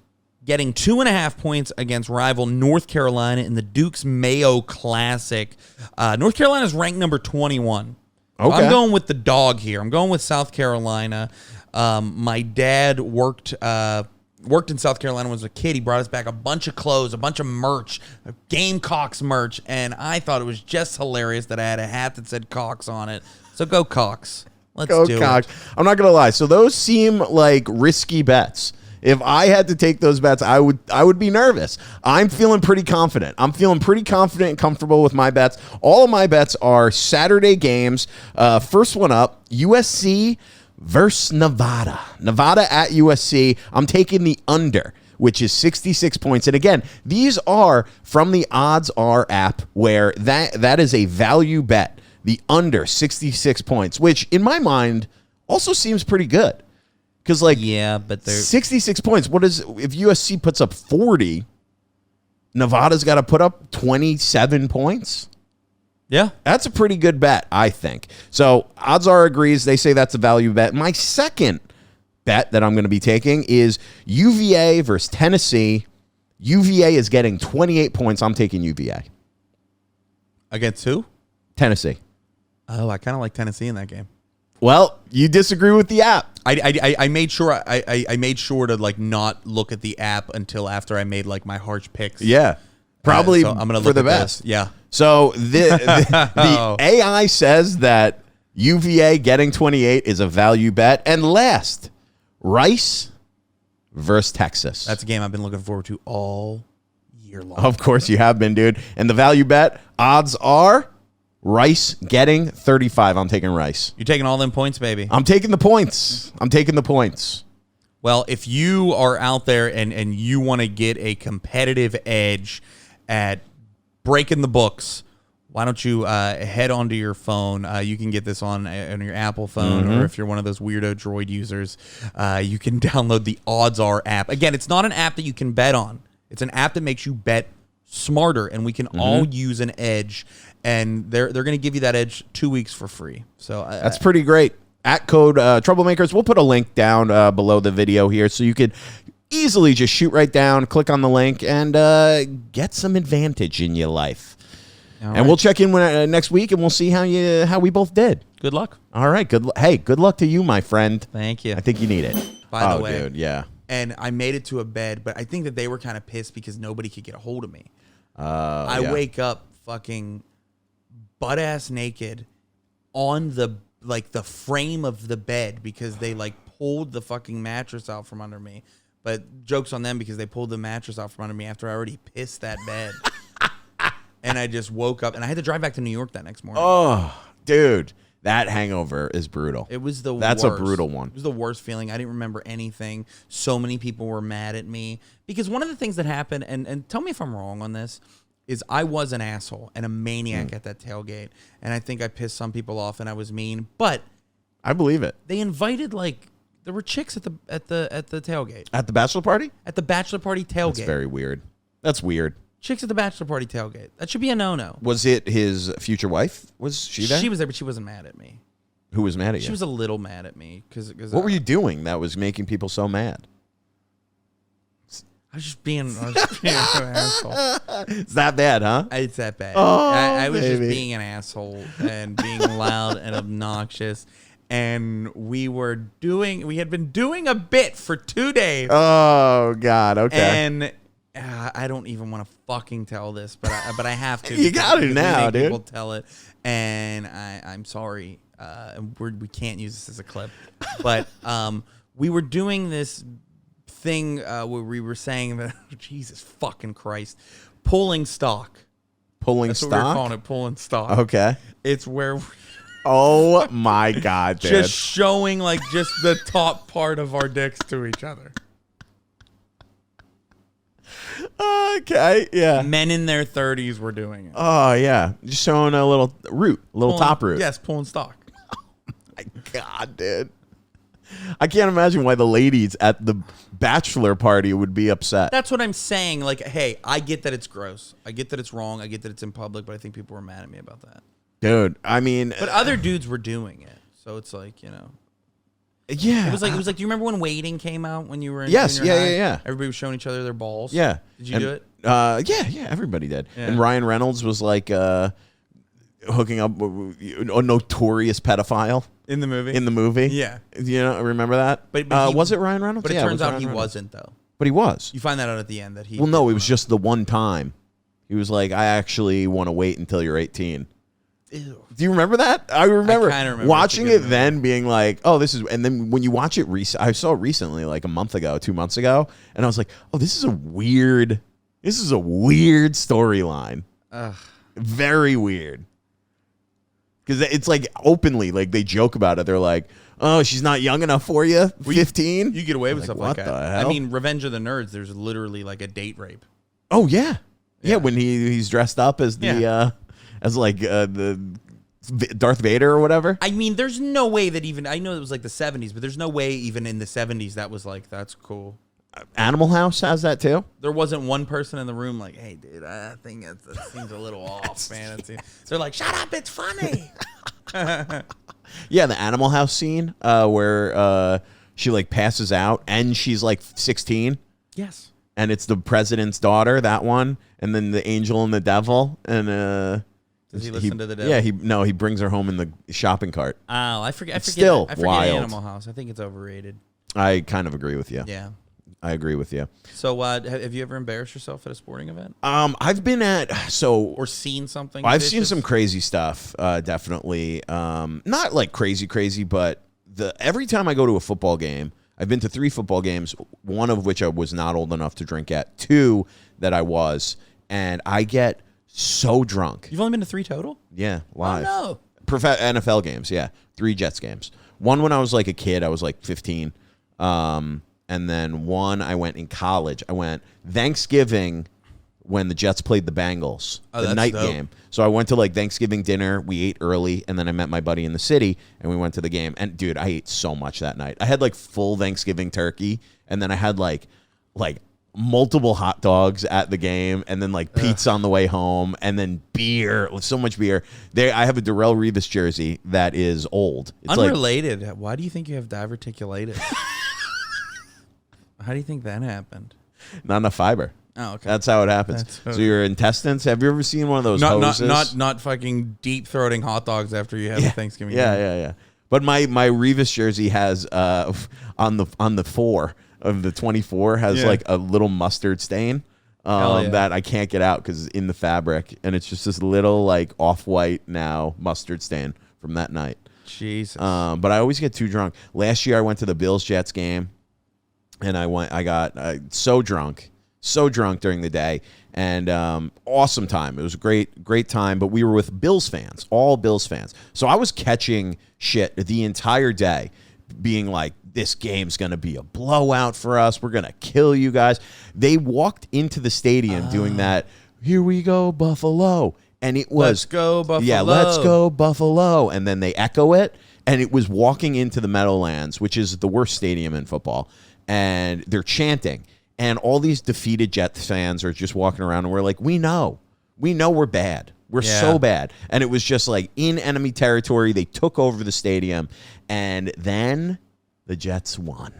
B: getting 2.5 points against rival North Carolina in the Duke's Mayo Classic. North Carolina's ranked number 21.
A: Okay.
B: I'm going with the dog here. I'm going with South Carolina. My dad worked in South Carolina when I was a kid. He brought us back a bunch of clothes, a bunch of merch, Gamecocks merch, and I thought it was just hilarious that I had a hat that said Cox on it. So go Cox. Let's do it.
A: I'm not going to lie. So those seem like risky bets. If I had to take those bets, I would be nervous. I'm feeling pretty confident. I'm feeling pretty confident and comfortable with my bets. All of my bets are Saturday games. First one up, USC versus Nevada. Nevada at USC. I'm taking the under, which is 66 points. And again, these are from the Odds Are app, where that is a value bet. The under 66 points, which in my mind also seems pretty good. Because
B: but they're
A: 66 points. What is if USC puts up 40? Nevada's got to put up 27 points.
B: Yeah.
A: That's a pretty good bet, I think. So Odds Are agrees. They say that's a value bet. My second bet that I'm going to be taking is UVA versus Tennessee. UVA is getting 28 points. I'm taking UVA.
B: Against who?
A: Tennessee.
B: Oh, I kind of like Tennessee in that game.
A: Well, you disagree with the app.
B: I made sure I made sure to not look at the app until after I made my harsh picks.
A: Yeah. Probably
B: so I'm gonna
A: for
B: look
A: the
B: at
A: best.
B: This. Yeah.
A: So the AI says that UVA getting 28 is a value bet. And last, Rice versus Texas.
B: That's a game I've been looking forward to all year long.
A: Of course you have been, dude. And the value bet, Odds Are Rice getting 35. I'm taking Rice.
B: You're taking all them points, baby.
A: I'm taking the points.
B: Well, if you are out there and you want to get a competitive edge at breaking the books, why don't you head onto your phone? You can get this on your Apple phone, or if you're one of those weirdo Droid users, you can download the Odds Are app. Again, it's not an app that you can bet on. It's an app that makes you bet smarter, and we can all use an edge, and they're going to give you that edge 2 weeks for free. So
A: that's pretty great. At code Troublemakers, we'll put a link down below the video here, so you could easily just shoot right down, click on the link, and get some advantage in your life. And we'll check in next week, and we'll see how we both did.
B: Good luck.
A: All right. Good luck to you, my friend.
B: Thank you.
A: I think you need it.
B: By the way,
A: dude, yeah.
B: And I made it to a bed, but I think that they were kind of pissed because nobody could get a hold of me. I wake up fucking butt ass naked on the frame of the bed because they pulled the fucking mattress out from under me. But joke's on them because they pulled the mattress out from under me after I already pissed that bed. And I just woke up, and I had to drive back to New York that next morning.
A: Oh, dude, that hangover is brutal.
B: It was the worst.
A: That's a brutal one.
B: It was the worst feeling. I didn't remember anything. So many people were mad at me. Because one of the things that happened, and tell me if I'm wrong on this, is I was an asshole and a maniac at that tailgate. And I think I pissed some people off, and I was mean. But
A: I believe it.
B: they invited, there were chicks at the tailgate.
A: At the bachelor party?
B: At the bachelor party tailgate.
A: That's very weird. That's weird.
B: Chicks at the bachelor party tailgate. That should be a no-no.
A: Was it his future wife? Was she there?
B: She was there, but she wasn't mad at me.
A: Who was mad at you?
B: She was a little mad at me.
A: What were you doing that was making people so mad?
B: I was just being an asshole.
A: It's that bad, huh?
B: It's that bad.
A: Oh,
B: I was just
A: baby.
B: being an asshole and being loud and obnoxious. And we had been doing a bit for 2 days.
A: Oh, God. Okay.
B: And I don't even want to fucking tell this, but I have to.
A: You got to now, dude.
B: People tell it, and I'm sorry. We can't use this as a clip, but we were doing this thing where we were saying that Jesus fucking Christ, pulling stock.
A: Pulling
B: That's what we were
A: stock?
B: calling it, pulling stock.
A: Okay.
B: It's where
A: Oh, my God, dude.
B: just showing just the top part of our dicks to each other.
A: Okay, yeah.
B: Men in their 30s were doing it.
A: Oh, yeah. Just showing a little root, a little top root.
B: Yes, pulling stock.
A: My God, dude. I can't imagine why the ladies at the bachelor party would be upset.
B: That's what I'm saying. Hey, I get that it's gross. I get that it's wrong. I get that it's in public, but I think people were mad at me about that.
A: Dude, I mean...
B: But other dudes were doing it. So it's
A: Yeah.
B: It was like, do you remember when Waiting came out when you were in
A: Yes,
B: junior high?
A: yeah.
B: Everybody was showing each other their balls.
A: Yeah.
B: Did you do it?
A: Yeah, everybody did.
B: Yeah.
A: And Ryan Reynolds was hooking up with a notorious pedophile
B: In the movie?
A: in the movie.
B: Yeah.
A: You know, remember that?
B: But
A: was it Ryan Reynolds?
B: But it
A: Yeah,
B: turns
A: was
B: out
A: Ryan
B: he
A: Reynolds.
B: wasn't, though.
A: But he was.
B: You find that out at the end that he...
A: Well, no, it was just the one time. He was like, I actually want to wait until you're 18.
B: Ew.
A: Do you remember that? I remember,
B: kinda remember.
A: watching
B: It's a
A: it
B: good
A: then being like, oh, this is, and then when you watch it, I saw it recently, like a month ago, 2 months ago, and I was like, oh, this is a weird storyline. Very weird. Because it's openly, they joke about it. They're like, oh, she's not young enough for you? 15?
B: You get away with stuff like
A: what
B: that.
A: the hell?
B: I mean, Revenge of the Nerds, there's literally a date rape.
A: Oh, yeah.
B: Yeah.
A: Yeah, when he's dressed up as the Darth Vader or whatever.
B: I mean, there's no way that even... I know it was the 70s, but there's no way even in the 70s that was that's cool.
A: Animal House has that too.
B: There wasn't one person in the room hey, dude, I think that seems a little off, man. They're like, shut up, it's funny.
A: Yeah, the Animal House scene where she passes out and she's 16.
B: Yes.
A: And it's the president's daughter, that one, and then the angel and the devil, and
B: does he listen to the devil?
A: Yeah, he brings her home in the shopping cart.
B: Oh, I forget.
A: Still
B: I forget
A: wild.
B: Animal House. I think it's overrated.
A: I kind of agree with you.
B: Yeah.
A: I agree with you.
B: So, have you ever embarrassed yourself at a sporting event?
A: I've been at
B: or seen something.
A: I've
B: vicious?
A: seen some crazy stuff. Definitely, not crazy, but every time I go to a football game, I've been to 3 football games, one of which I was not old enough to drink at, 2 that I was, and I get so drunk.
B: You've only been to 3 total?
A: Yeah, live.
B: Oh, no.
A: NFL games, yeah. 3 Jets games. One when I was a kid, I was 15. and then one I went in college. I went Thanksgiving when the Jets played the Bengals, the night game. So I went to like Thanksgiving dinner. We ate early, and then I met my buddy in the city, and we went to the game. And dude, I ate so much that night. I had like full Thanksgiving turkey, and then I had like multiple hot dogs at the game, and then like pizza on the way home, and then beer, so much beer. I have a Darrelle Revis jersey that is old. It's
B: unrelated. Why do you think you have diverticulitis? How do you think that happened?
A: Not enough fiber.
B: Oh, okay.
A: That's how it happens. So your intestines. Have you ever seen one of those hoses?
B: Not fucking deep throating hot dogs after you have a Thanksgiving.
A: Yeah. But my Revis jersey has on the 4 of the 24 has like a little mustard stain that I can't get out because it's in the fabric, and it's just this little like off-white now mustard stain from that night.
B: Jesus.
A: But I always get too drunk. Last year I went to the Bills-Jets game, and I got so drunk during the day, and awesome time. It was a great time, but we were with Bills fans, all Bills fans. So I was catching shit the entire day, being like, this game's going to be a blowout for us. We're going to kill you guys. They walked into the stadium doing that, here we go, Buffalo. And it was,
B: let's go, Buffalo.
A: Yeah, let's go, Buffalo. And then they echo it, and it was walking into the Meadowlands, which is the worst stadium in football, and they're chanting. And all these defeated Jets fans are just walking around, and we're like, we know we're bad. We're so bad. And it was just like in enemy territory. They took over the stadium, and then the Jets won.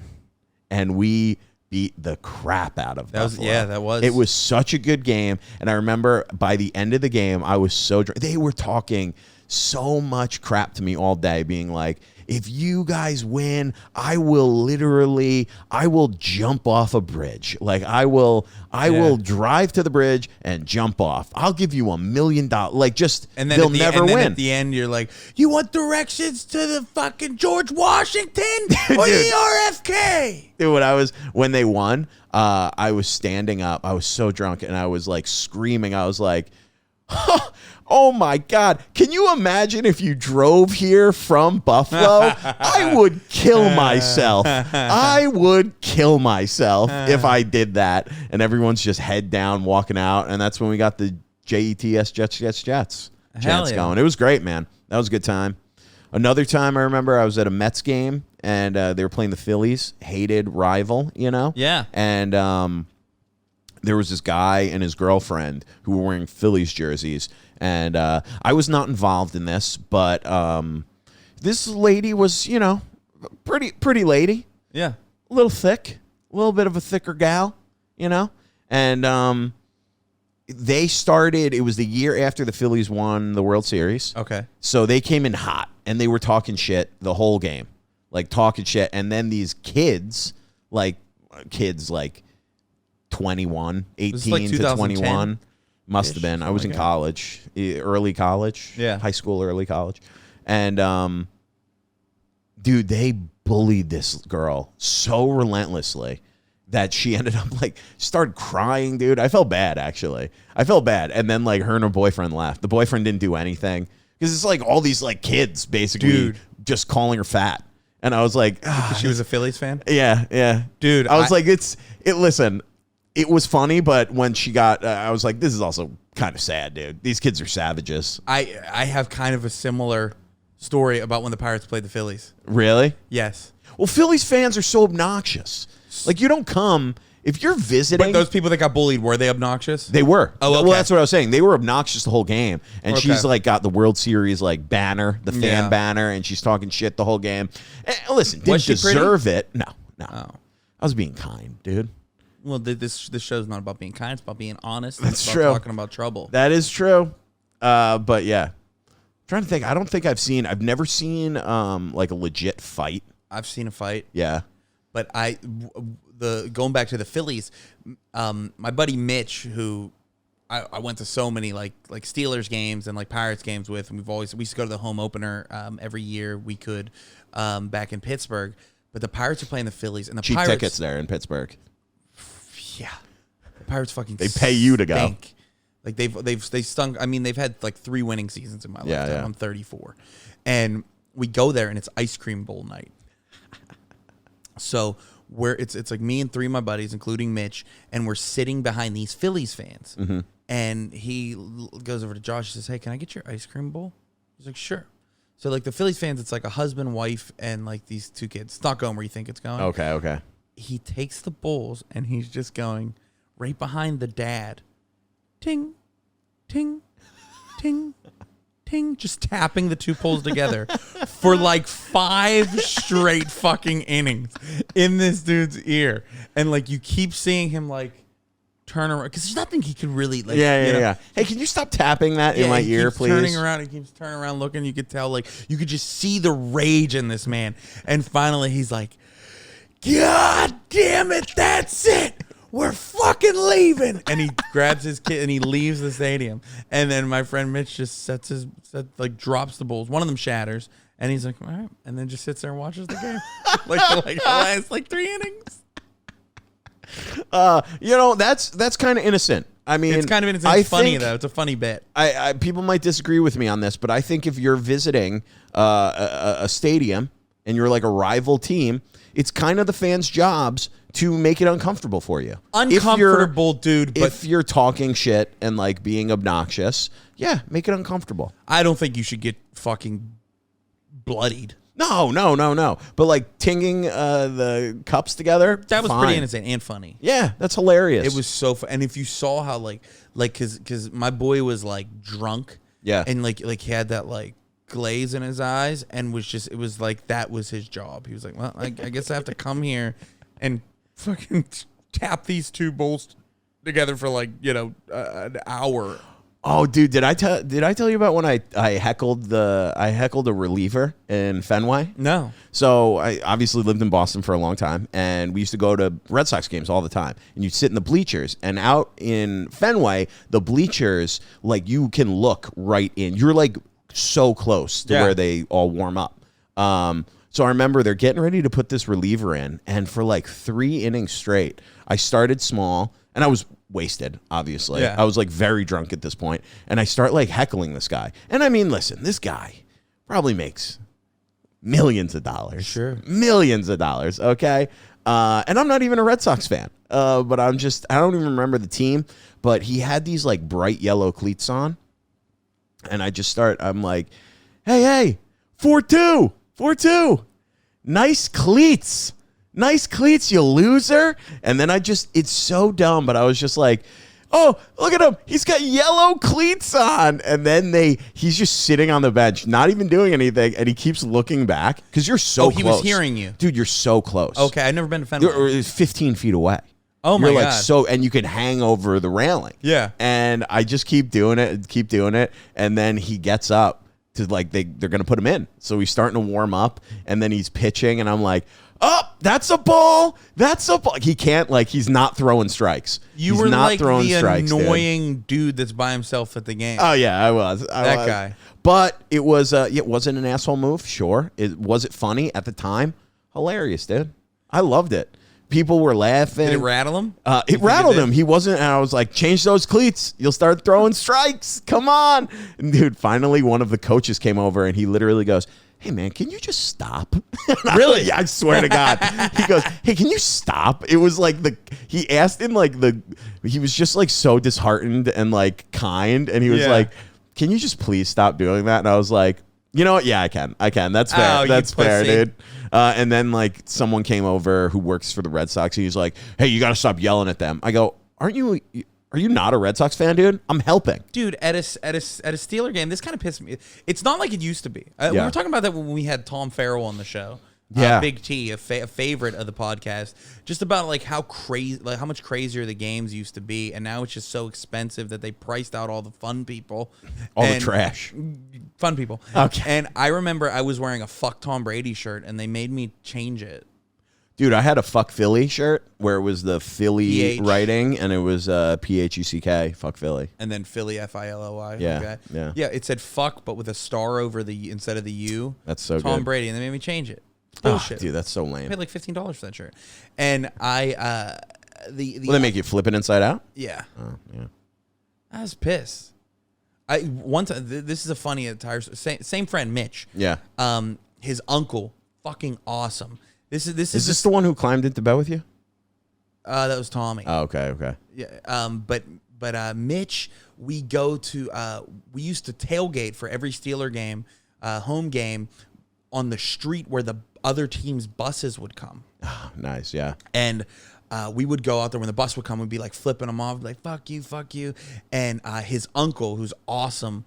A: And we beat the crap out of Buffalo.
B: That was.
A: It was such a good game. And I remember by the end of the game, I was so drunk. They were talking so much crap to me all day, being like, if you guys win, I will jump off a bridge. Like I will drive to the bridge and jump off. I'll give you $1 million. Like just, and then they'll never win.
B: Then at the end, you're like, you want directions to the fucking George Washington or the RFK?
A: Dude, when they won, I was standing up. I was so drunk, and I was like screaming. I was like, oh my God. Can you imagine if you drove here from Buffalo? I would kill myself. I would kill myself if I did that. And everyone's just head down walking out. And that's when we got the JETS Jets chants going. It was great, man. That was a good time. Another time I remember I was at a Mets game, and they were playing the Phillies, hated rival, you know?
B: Yeah.
A: And there was this guy and his girlfriend who were wearing Phillies jerseys. And I was not involved in this, but this lady was, pretty lady.
B: Yeah.
A: A little thick, a little bit of a thicker gal, And they started, it was the year after the Phillies won the World Series.
B: Okay.
A: So they came in hot, and they were talking shit the whole game. Like, talking shit. And then these kids like 21, 18 to 21. Must have been. I was in college, early college.
B: Yeah.
A: High school, early college. And, dude, they bullied this girl so relentlessly that she ended up, started crying, dude. I felt bad, actually. I felt bad. And then, her and her boyfriend left. The boyfriend didn't do anything. Because it's, all these, kids, basically, just calling her fat. And I was like...
B: Because she was a Phillies fan?
A: Yeah.
B: Dude,
A: I was like, listen... It was funny, but when she got, I was like, this is also kind of sad, dude. These kids are savages.
B: I have kind of a similar story about when the Pirates played the Phillies.
A: Really?
B: Yes.
A: Well, Phillies fans are so obnoxious. You don't come, if you're visiting.
B: But those people that got bullied, were they obnoxious?
A: They were.
B: Oh, okay.
A: Well, that's what I was saying. They were obnoxious the whole game. And she's got the World Series banner, the fan banner, and she's talking shit the whole game. And listen, didn't deserve it. No.
B: Oh.
A: I was being kind, dude.
B: Well, this show's not about being kind. It's about being honest.
A: That's
B: it's about
A: true.
B: Talking about trouble.
A: That is true. But yeah, I'm trying to think. I've never seen a legit fight.
B: I've seen a fight.
A: Yeah.
B: But going back to the Phillies, my buddy Mitch, who I went to so many like Steelers games and Pirates games with, and we used to go to the home opener every year we could back in Pittsburgh. But the Pirates are playing the Phillies, and the
A: cheap
B: Pirates,
A: tickets there in Pittsburgh.
B: Yeah, the Pirates fucking
A: they pay you to go.
B: They've stung. I mean, they've had 3 winning seasons in my lifetime.
A: Yeah.
B: I'm 34, and we go there and it's ice cream bowl night. So it's like me and three of my buddies, including Mitch, and we're sitting behind these Phillies fans.
A: Mm-hmm.
B: And he goes over to Josh and says, "Hey, can I get your ice cream bowl?" He's like, "Sure." So like the Phillies fans, it's like a husband, wife, and like these two kids. It's not going where you think it's going.
A: Okay.
B: He takes the bowls and he's just going right behind the dad. Ting, ting, ting, ting, just tapping the two poles together for like 5 straight fucking innings in this dude's ear. And like you keep seeing him like turn around because there's nothing he could really like.
A: Yeah. Hey, can you stop tapping that in my ear, please?
B: He keeps turning around looking. You could tell, like, you could just see the rage in this man. And finally, he's like, "God damn it, that's it. We're fucking leaving." And he grabs his kid and he leaves the stadium. And then my friend Mitch just drops the bowls. One of them shatters. And he's like, "All right." And then just sits there and watches the game. the last 3 innings.
A: That's kind of innocent. I mean,
B: it's kind of innocent. It's funny though. It's a funny bit.
A: I people might disagree with me on this, but I think if you're visiting a stadium and you're like a rival team, it's kind of the fans' jobs to make it uncomfortable for you.
B: Uncomfortable, dude. But
A: if you're talking shit and like being obnoxious, yeah, make it uncomfortable.
B: I don't think you should get fucking bloodied.
A: No. But like tinging the cups together,
B: that was
A: fine.
B: pretty innocent and funny.
A: Yeah, that's hilarious.
B: It was so fun. And if you saw how like because my boy was like drunk,
A: yeah,
B: and like he had that like glaze in his eyes, and it was like that was his job. He was like, "Well, I guess I have to come here and fucking tap these two bowls together for like an hour."
A: Oh, dude, did I tell you about when I heckled a reliever in Fenway?
B: No.
A: So I obviously lived in Boston for a long time, and we used to go to Red Sox games all the time. And you'd sit in the bleachers, and out in Fenway, the bleachers, like you can look right in. You're like so close to where they all warm up. So I remember they're getting ready to put this reliever in, and for like 3 innings straight, I started small, and I was wasted, obviously.
B: Yeah.
A: I was like very drunk at this point, and I start like heckling this guy. And I mean, listen, this guy probably makes millions of dollars.
B: Sure.
A: Millions of dollars, okay? And I'm not even a Red Sox fan, but I don't even remember the team, but he had these like bright yellow cleats on, and I'm like, hey, 4-2, nice cleats. Nice cleats, you loser. And then it's so dumb, but I was just like, oh, look at him. He's got yellow cleats on. And then he's just sitting on the bench, not even doing anything. And he keeps looking back because you're so close.
B: He was hearing you.
A: Dude, you're so close.
B: Okay, I've never been to Fenway.
A: You're 15 feet away.
B: Oh, my God.
A: And you could hang over the railing.
B: Yeah.
A: And I just keep doing it. And then he gets up to like, they're going to put him in. So he's starting to warm up. And then he's pitching. And I'm like, oh, that's a ball. He can't, like, he's not throwing strikes.
B: You were like the annoying dude that's by himself at the game.
A: Oh, yeah, I was.
B: That guy.
A: But it wasn't an asshole move, sure. Was it funny at the time? Hilarious, dude. I loved it. People were laughing.
B: Did it rattle him?
A: It rattled him. He wasn't, and I was like, change those cleats. You'll start throwing strikes. Come on. And dude, finally one of the coaches came over, and he literally goes, hey, man, can you just stop?
B: Really?
A: I swear to God. He goes, hey, can you stop? It was like he asked in like he was just like so disheartened and like kind. And he was like, can you just please stop doing that? And I was like, you know what? Yeah, I can. That's fair.
B: Oh,
A: that's fair, dude. And then like someone came over who works for the Red Sox. And he's like, hey, you got to stop yelling at them. I go, are you not a Red Sox fan, dude? I'm helping.
B: Dude, at a Steeler game, this kind of pissed me. It's not like it used to be. We were talking about that when we had Tom Farrell on the show.
A: Yeah.
B: Big T, a favorite of the podcast, just about like how much crazier the games used to be, and now it's just so expensive that they priced out all the fun people,
A: the trash,
B: fun people.
A: Okay.
B: And I remember I was wearing a "Fuck Tom Brady" shirt, and they made me change it.
A: Dude, I had a Fuck Philly shirt where it was the Philly
B: PH.
A: writing, and it was PHUCK, Fuck Philly.
B: And then Philly, FILLY.
A: Yeah,
B: okay.
A: yeah.
B: Yeah, it said fuck, but with a star over the instead of the U.
A: That's so
B: Tom
A: good.
B: Brady, and they made me change it.
A: Oh,
B: Bullshit.
A: dude, that's so
B: I
A: lame.
B: paid like $15 for that shirt. And I,
A: Will they make you flip it inside out?
B: Yeah.
A: Oh, yeah.
B: I was pissed. One time, this is a funny attire. Same friend, Mitch.
A: Yeah.
B: His uncle, fucking awesome. This
A: Is this the one who climbed into bed with you?
B: That was Tommy.
A: Oh, okay.
B: Yeah. But Mitch, we used to tailgate for every Steeler game, home game, on the street where the other team's buses would come.
A: Oh, nice, yeah.
B: And we would go out there when the bus would come. We'd be like flipping them off, like fuck you. And his uncle, who's awesome,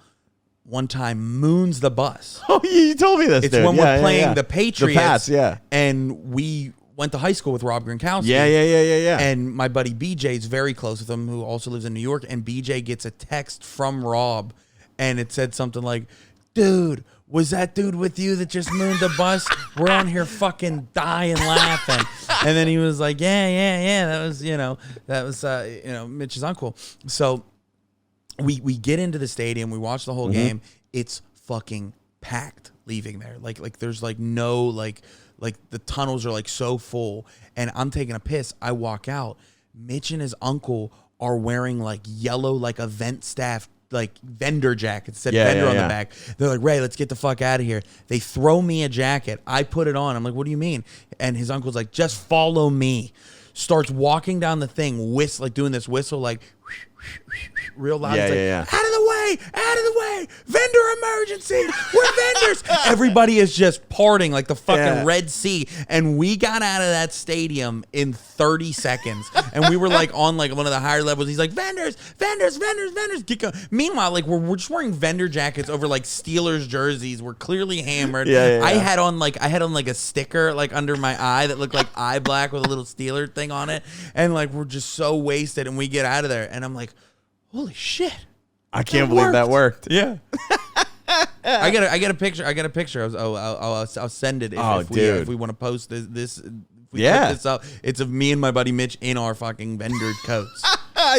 B: one time moons the bus.
A: Oh, you told me this.
B: It's
A: dude.
B: when we're playing the Patriots.
A: The Pats, yeah.
B: And we went to high school with Rob Gronkowski.
A: Yeah.
B: And my buddy BJ is very close with him, who also lives in New York. And BJ gets a text from Rob, and it said something like, "Dude, was that dude with you that just mooned the bus? We're on here fucking dying laughing." And then he was like, yeah. That was Mitch's uncle. So we get into the stadium, we watch the whole game. It's fucking packed leaving there. Like there's like no like the tunnels are like so full, and I'm taking a piss. I walk out. Mitch and his uncle are wearing like yellow like event staff like vendor jackets, said vendor on the back. They're like, "Ray, let's get the fuck out of here." They throw me a jacket. I put it on. I'm like, "What do you mean?" And his uncle's like, "Just follow me." Starts walking down the thing, doing this whistle like real loud. Out of the way, vendor emergency, we're vendors. Everybody is just partying like the fucking Red Sea, and we got out of that stadium in 30 seconds, and we were like on like one of the higher levels. He's like, vendors. Get going. Meanwhile, like we're just wearing vendor jackets over like Steelers jerseys. We're clearly hammered. I had on like a sticker like under my eye that looked like eye black with a little Steeler thing on it, and like we're just so wasted, and we get out of there, and I'm like, holy shit.
A: I can't believe that worked.
B: Yeah. I got a picture. I'll send it if we want to post this. If we put this up, it's of me and my buddy Mitch in our fucking vendor coats.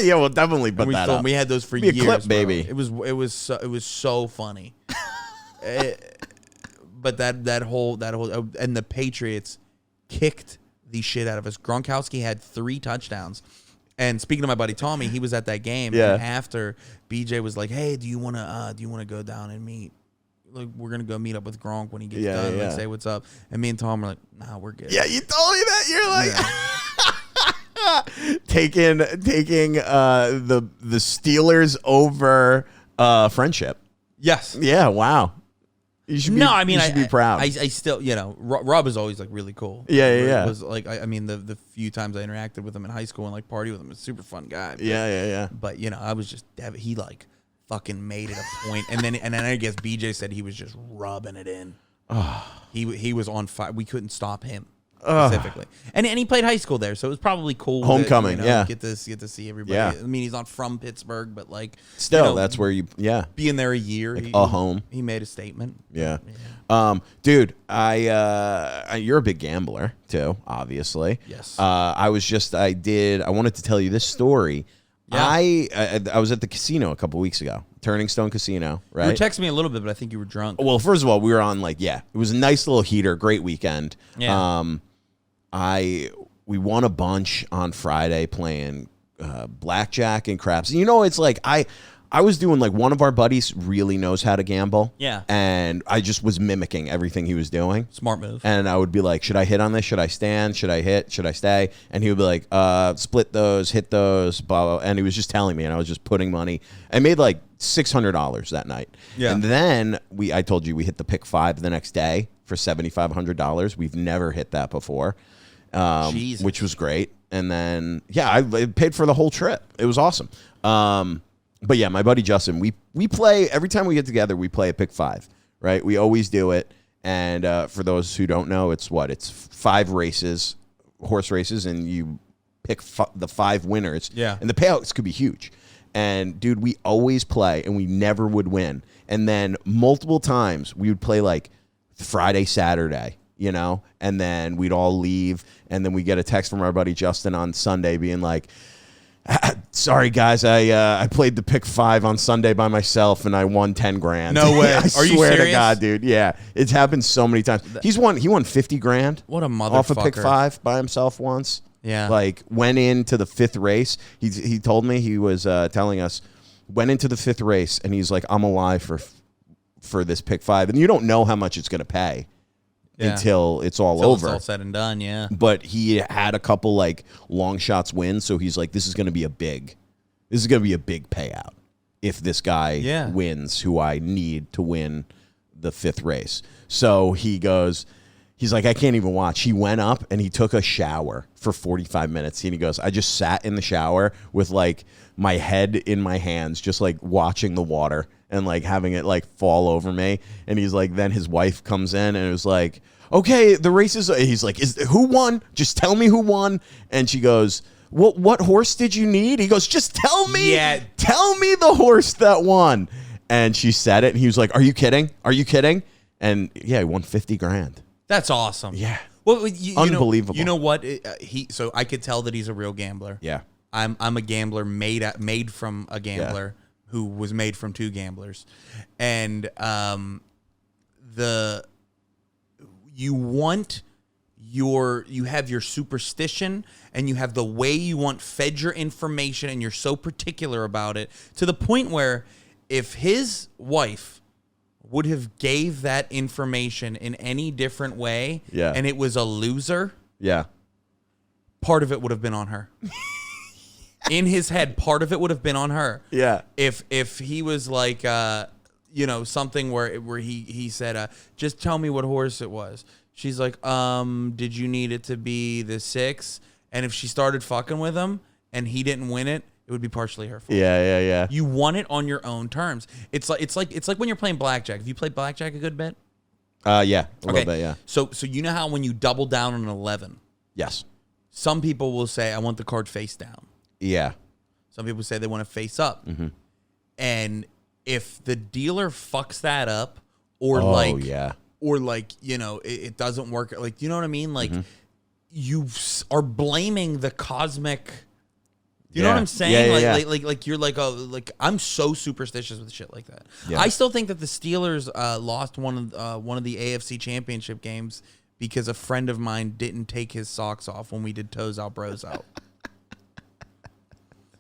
A: Yeah, we'll definitely put that up.
B: We had those for years,
A: a clip, baby.
B: It was so funny. But that whole and the Patriots kicked the shit out of us. Gronkowski had 3 touchdowns. And speaking of my buddy Tommy, he was at that game. Yeah. And after, BJ was like, "Hey, do you wanna go down and meet? Like, we're gonna go meet up with Gronk when he gets done. Like, say what's up." And me and Tom were like, "Nah, we're good."
A: Yeah, you told me that. You're like taking the Steelers over friendship.
B: Yes.
A: Yeah. Wow. You should be, be proud.
B: I still, Rob is always like really cool.
A: Yeah.
B: It was like, the few times I interacted with him in high school and like party with him, was a super fun guy. But,
A: yeah.
B: But I was just, he like fucking made it a point, and then I guess BJ said he was just rubbing it in. He was on fire. We couldn't stop him specifically, and he played high school there, so it was probably cool.
A: Homecoming,
B: get to see everybody.
A: Yeah.
B: I mean, he's not from Pittsburgh, but like
A: still, that's where
B: being there a year,
A: like a home.
B: He made a statement.
A: Yeah. Dude, you're a big gambler too, obviously.
B: Yes.
A: I wanted to tell you this story. Yeah. I was at the casino a couple weeks ago, Turning Stone Casino, right?
B: You were texting me a little bit, but I think you were drunk.
A: Well, first of all, we were on it was a nice little heater, great weekend.
B: Yeah.
A: We won a bunch on Friday playing blackjack and craps. It's like I was doing like one of our buddies really knows how to gamble.
B: Yeah.
A: And I just was mimicking everything he was doing.
B: Smart move.
A: And I would be like, should I hit on this? Should I stand? Should I hit? Should I stay? And he would be like, split those, hit those, blah, blah. And he was just telling me, and I was just putting money. I made like $600 that night.
B: Yeah.
A: And then I told you we hit the pick 5 the next day for $7,500. We've never hit that before, which was great. And then, I paid for the whole trip. It was awesome. But yeah, my buddy Justin, we play every time we get together. We play a pick 5, right? We always do it. And for those who don't know, it's 5 races, horse races, and you pick the 5 winners.
B: Yeah.
A: And the payouts could be huge. And dude, we always play, and we never would win. And then multiple times we would play like Friday, Saturday, and then we'd all leave, and then we get a text from our buddy Justin on Sunday being like, "Sorry guys, I played the pick 5 on Sunday by myself and I won 10 grand."
B: No way.
A: I
B: Are you
A: swear
B: serious?
A: to God, dude. Yeah, it's happened so many times. He won 50 grand.
B: What a motherfucker.
A: Off a pick 5 by himself once.
B: Yeah.
A: Like went into the 5th race. He told me, he was telling us, went into the 5th race and he's like, "I'm alive for this pick 5." And you don't know how much it's going to pay. until it's all
B: Until
A: over.
B: It's all said and done, yeah.
A: But he had a couple like long shots win, so he's like, this is going to be a big payout if this guy wins, who I need to win the 5th race. So he's like, I can't even watch. He went up and he took a shower for 45 minutes. And he goes, I just sat in the shower with like my head in my hands, just like watching the water and like having it like fall over me. And he's like, then his wife comes in and it was like, okay, the race is, he's like, who won? Just tell me who won. And she goes, what horse did you need? He goes, just tell me. Yeah. Tell me the horse that won. And she said it. And he was like, are you kidding? Are you kidding? And yeah, he won 50 grand.
B: That's awesome.
A: Yeah.
B: Well,
A: unbelievable.
B: You know what? So I could tell that he's a real gambler.
A: Yeah.
B: I'm a gambler made from a gambler who was made from 2 gamblers. And you have your superstition and you have the way you want fed your information, and you're so particular about it to the point where if his wife would have gave that information in any different way and it was a loser, part of it would have been on her. In his head, part of it would have been on her. Yeah. If he was like something where he said, just tell me what horse it was. She's like, did you need it to be the 6? And if she started fucking with him and he didn't win it, it would be partially her fault. Yeah. You won it on your own terms. It's like when you're playing blackjack. Have you played blackjack a good bit?
A: Yeah, a little bit, yeah.
B: So you know how when you double down on an 11?
A: Yes.
B: Some people will say, I want the card face down. Yeah. Some people say they want it face up. Mm-hmm. And if the dealer fucks that up, or it doesn't work, like, you know what I mean? Like, you are blaming the cosmic. You know what I'm saying? Like you're like, oh, like, I'm so superstitious with shit like that. Yeah. I still think that the Steelers lost one of the AFC Championship games because a friend of mine didn't take his socks off when we did toes out, bros out.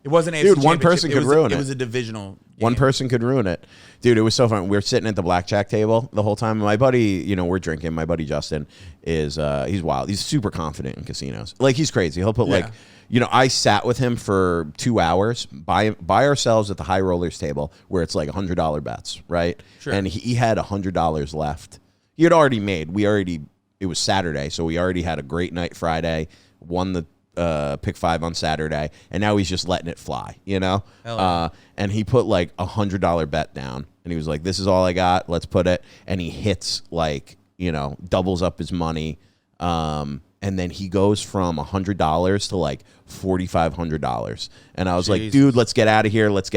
B: It wasn't AFC
A: Dude, one person could ruin it.
B: It was a divisional game.
A: One person could ruin it. Dude, it was so fun. We were sitting at the blackjack table the whole time. My buddy, we're drinking. My buddy Justin is, he's wild. He's super confident in casinos. Like, he's crazy. He'll put I sat with him for 2 hours by ourselves at the high rollers table where it's like $100 bets, right? Sure. And he had $100 left. He had already made. It was Saturday, so we already had a great night Friday, won the pick 5 on Saturday, and now he's just letting it fly, and he put like $100 bet down, and he was like, this is all I got, let's put it. And he hits like, doubles up his money, and then he goes from $100 to like $4,500. And I was like, dude, let's get out of here. Let's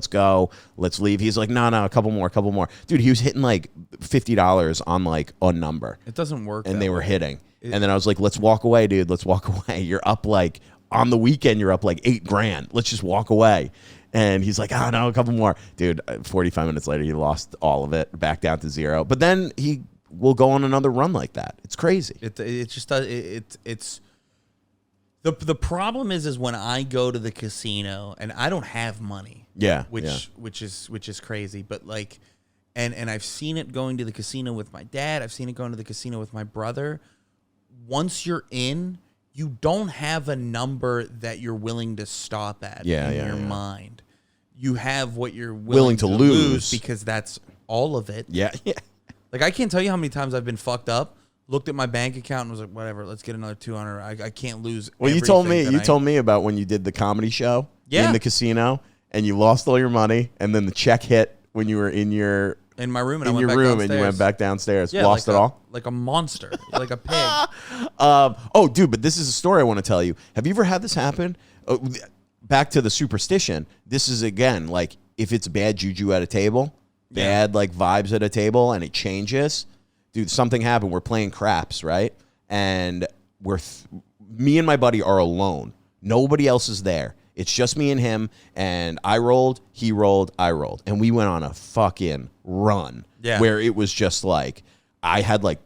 A: go. Let's leave. He's like, no, a couple more. Dude, he was hitting like $50 on like a number.
B: It doesn't work.
A: And they were hitting. And then I was like, let's walk away, dude. Let's walk away. You're up like, on the weekend, you're up like $8 grand. Let's just walk away. And he's like, oh, no, a couple more. Dude, 45 minutes later, he lost all of it, back down to 0. But then he will go on another run like that. It's crazy.
B: It just does. It's the problem is when I go to the casino and I don't have money.
A: Yeah.
B: Which is crazy. But like, and I've seen it going to the casino with my dad. I've seen it going to the casino with my brother. Once you're in, you don't have a number that you're willing to stop at in your mind. You have what you're willing to lose because that's all of it. Yeah. Like, I can't tell you how many times I've been fucked up, looked at my bank account and was like, whatever, let's get another 200. I can't lose.
A: Well, you told me about when you did the comedy show in the casino and you lost all your money, and then the check hit when you were in
B: my room, and
A: and you went back downstairs.
B: Yeah,
A: lost
B: like
A: it all?
B: Like a monster, like a pig.
A: Dude, but this is a story I want to tell you. Have you ever had this happen? Back to the superstition. This is, again, like, if it's bad juju at a table, bad like vibes at a table, and it changes. Dude, something happened. We're playing craps, right? And me and my buddy are alone. Nobody else is there. It's just me and him, and I rolled, he rolled, I rolled. And we went on a fucking run where it was just like, I had like,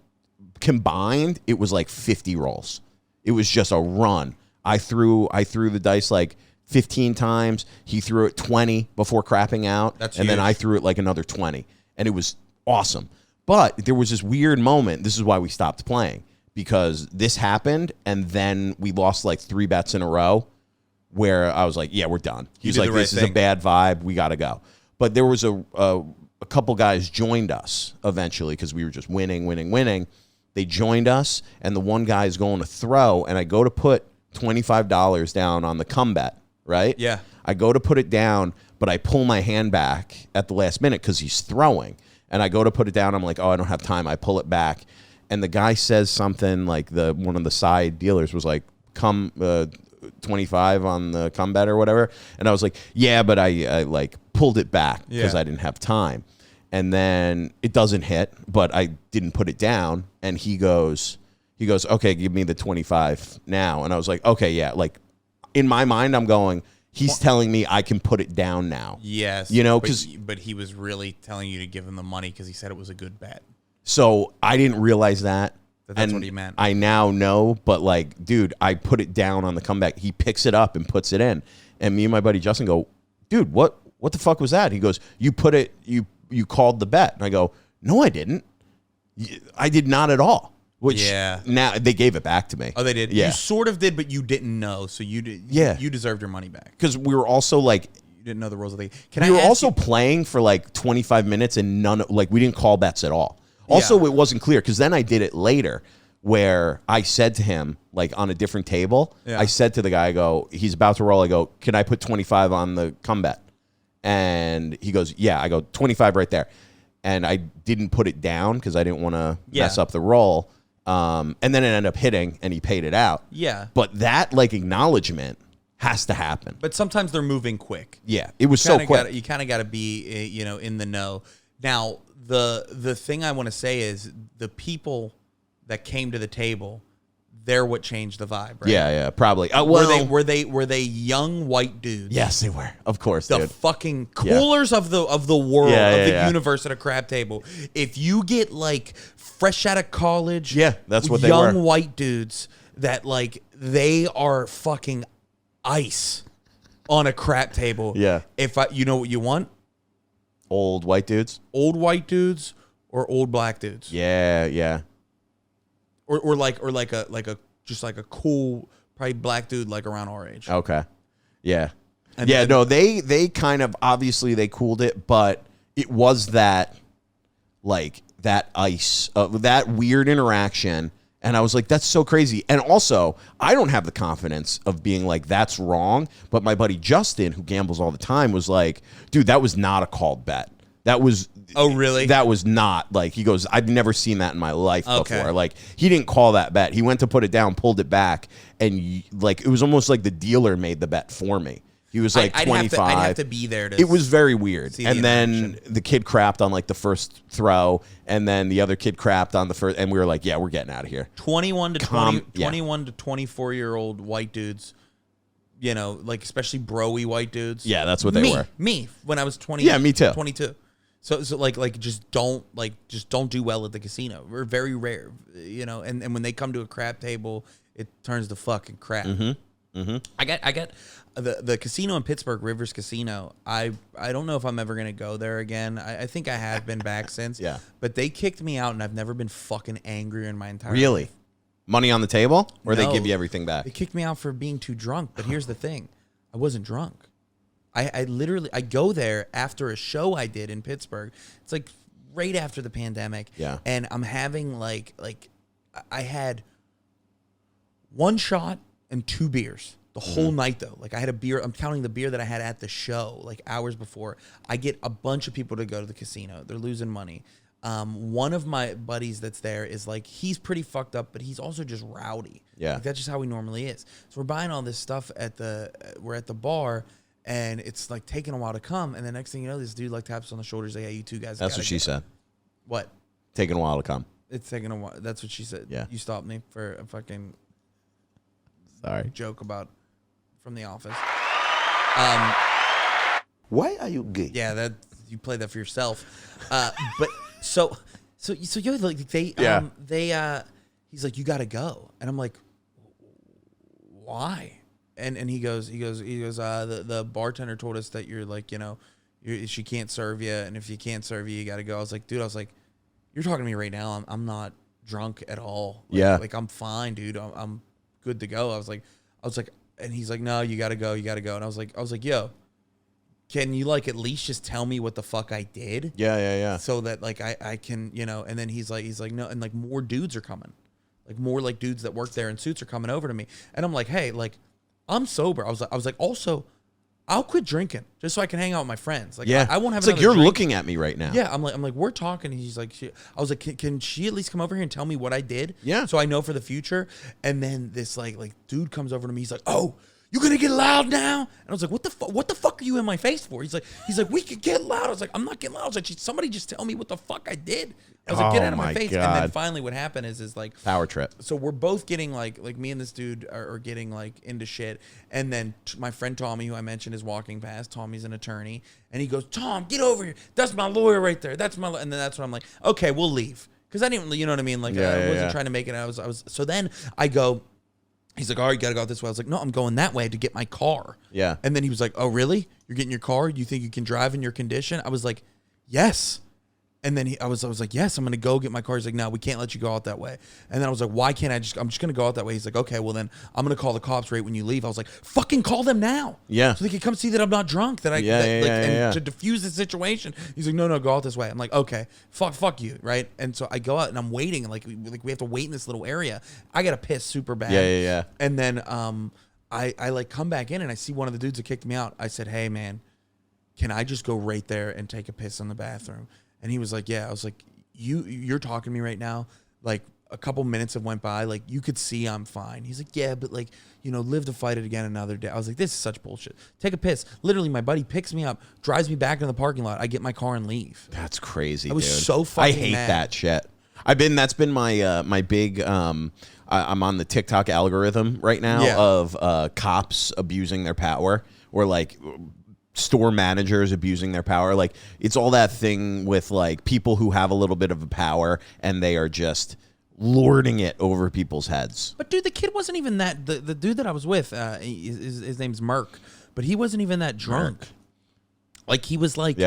A: combined, it was like 50 rolls. It was just a run. I threw the dice like 15 times. He threw it 20 before crapping out. Then I threw it like another 20. And it was awesome. But there was this weird moment. This is why we stopped playing, because this happened, and then we lost like 3 bets in a row where I was like, yeah, we're done. He's like, this is a bad vibe. We got to go. But there was a couple guys joined us eventually because we were just winning. They joined us, and the one guy is going to throw, and I go to put $25 down on the come bet, right?
B: Yeah.
A: I go to put it down, but I pull my hand back at the last minute because he's throwing. And I go to put it down. I'm like, oh, I don't have time. I pull it back. And the guy says something like one of the side dealers was like, come 25 on the come bet or whatever. And I was like, yeah, but I like pulled it back because I didn't have time. And then it doesn't hit, but I didn't put it down. And he goes, okay, give me the 25 now. And I was like, okay, yeah. Like in my mind, I'm going, he's telling me I can put it down now.
B: Yes.
A: You know,
B: but he was really telling you to give him the money because he said it was a good bet.
A: So I didn't realize that.
B: That's what he meant.
A: I now know, but like, dude, I put it down on the comeback. He picks it up and puts it in. And me and my buddy Justin go, dude, what the fuck was that? He goes, you put it, you called the bet. And I go, no, I didn't. I did not at all. Which now they gave it back to me.
B: Oh, they did?
A: Yeah.
B: You sort of did, but you didn't know. So you did.
A: Yeah.
B: You deserved your money back.
A: Because we were also like,
B: you didn't know the rules of the game.
A: We were also playing for like 25 minutes and we didn't call bets at all. Also, it wasn't clear because then I did it later where I said to him, like on a different table, I said to the guy, I go, he's about to roll. I go, can I put 25 on the come bet? And he goes, yeah. I go, 25 right there. And I didn't put it down because I didn't want to mess up the roll. And then it ended up hitting and he paid it out.
B: Yeah.
A: But that like acknowledgement has to happen.
B: But sometimes they're moving quick.
A: Yeah. It was so quick.
B: You kind of got to be, in the know. Now, the thing I want to say is the people that came to the table, they're what changed the vibe, right?
A: Yeah, probably.
B: Were they young white dudes?
A: Yes, they were. Of course,
B: the
A: dude.
B: fucking coolers of the world, of the universe at a crab table. If you get like fresh out of college,
A: that's what they were.
B: Young white dudes that like they are fucking ice on a crap table.
A: Yeah.
B: If you know what you want,
A: old white dudes
B: or old black dudes.
A: Yeah.
B: Or like a just like a cool probably black dude like around our age.
A: Okay. Yeah.
B: And
A: no, they kind of obviously they cooled it, but it was that like that ice, that weird interaction. And I was like, that's so crazy. And also, I don't have the confidence of being like, that's wrong. But my buddy Justin, who gambles all the time, was like, dude, that was not a called bet. That was...
B: Oh, really?
A: That was not, like, he goes, I've never seen that in my life before. Like, he didn't call that bet. He went to put it down, pulled it back, and, like, it was almost like the dealer made the bet for me. He was like 25.
B: I'd have to be there to.
A: It was very weird. And
B: then
A: the kid crapped on like the first throw, and then the other kid crapped on the first, and we were like, "Yeah, we're getting out of here."
B: 21 to 24-year-old white dudes, like especially bro-y white dudes.
A: Yeah, that's what they were.
B: Me when I was 20.
A: Yeah, me too.
B: 22. So like just don't do well at the casino. We're very rare, And when they come to a crap table, it turns to fucking crap. I got the casino in Pittsburgh, Rivers Casino. I don't know if I'm ever gonna go there again. I think I have been back since.
A: Yeah.
B: But they kicked me out, and I've never been fucking angrier in my entire
A: Really?
B: life.
A: Money on the table, or
B: No.
A: they give you everything back?
B: They kicked me out for being too drunk. But here's the thing, I wasn't drunk. I literally go there after a show I did in Pittsburgh. It's like right after the pandemic.
A: Yeah.
B: And I'm having like I had one shot and 2 beers the whole night though. Like I had a beer. I'm counting the beer that I had at the show like hours before. I get a bunch of people to go to the casino. They're losing money. One of my buddies that's there is like, he's pretty fucked up, but he's also just rowdy.
A: Yeah.
B: Like, that's just how he normally is. So we're buying all this stuff we're at the bar, and it's like taking a while to come. And the next thing you know, this dude like taps on the shoulder, like, "Hey, you two guys."
A: That's what she said.
B: What?
A: Taking a while to come.
B: It's taking a while. That's what she said.
A: Yeah.
B: You stopped me for a fucking
A: Sorry.
B: joke about from The Office.
C: Why are you gay?
B: Yeah, that you played that for yourself. But so yo, like they he's like, "You gotta go," and I'm like, "Why?" And he goes, the bartender told us that you're like, she can't serve you, and if you can't serve you, you gotta go. I was like, dude, you're talking to me right now. I'm not drunk at all. Like I'm fine, dude. I'm good to go. I was like, and he's like, no, you gotta go. And I was like, yo, can you like at least just tell me what the fuck I did?
A: Yeah.
B: So that like I can, and then he's like, no, and like more dudes are coming. Like more like dudes that work there in suits are coming over to me. And I'm like, hey, like I'm sober. I was like, also, I'll quit drinking just so I can hang out with my friends. Like, I won't have.
A: It's like
B: another
A: you're
B: drink.
A: looking at me right now.
B: Yeah, I'm like, we're talking. And he's like, I was like, can she at least come over here and tell me what I did?
A: Yeah.
B: So I know for the future. And then this like dude comes over to me. He's like, oh, you gonna get loud now? And I was like, what the fuck are you in my face for? He's like, we could get loud. I was like, I'm not getting loud. I was like, somebody just tell me what the fuck I did. I was like, get out of my face.
A: God.
B: And then finally what happened is like
A: Power trip.
B: so we're both getting like me and this dude are getting like into shit. And then my friend Tommy, who I mentioned, is walking past. Tommy's an attorney. And he goes, Tom, get over here. That's my lawyer right there. And then that's when I'm like, okay, we'll leave. Because I didn't, you know what I mean? Like, I wasn't trying to make it. I was. So then I go, he's like, all right, you got to go out this way. I was like, no, I'm going that way to get my car.
A: Yeah.
B: And then he was like, oh, really? You're getting your car? You think you can drive in your condition? I was like, yes. And then I was like, yes, I'm going to go get my car. He's like, no, we can't let you go out that way. And then I was like, why can't I'm just going to go out that way. He's like, okay, well then I'm going to call the cops right when you leave. I was like, fucking call them now.
A: Yeah.
B: So they can come see that I'm not drunk, that to diffuse the situation. He's like, no, go out this way. I'm like, okay, fuck you. Right. And so I go out and I'm waiting and like we have to wait in this little area. I got to piss super bad.
A: Yeah.
B: And then, I like come back in and I see one of the dudes that kicked me out. I said, hey man, can I just go right there and take a piss in the bathroom? And he was like, yeah. I was like, you're talking to me right now. Like a couple minutes have went by. Like you could see I'm fine. He's like, yeah, but like, live to fight it again another day. I was like, this is such bullshit. Take a piss. Literally, my buddy picks me up, drives me back into the parking lot. I get my car and leave.
A: That's crazy,
B: I was
A: dude.
B: so fucking
A: I hate
B: mad.
A: that shit. That's been my my big I'm on the TikTok algorithm right now of cops abusing their power, or like store managers abusing their power. Like it's all that thing with like people who have a little bit of a power and they are just lording it over people's heads.
B: But dude, the kid wasn't even that. The dude that I was with, his name's Merk, but he wasn't even that drunk. Like he was like,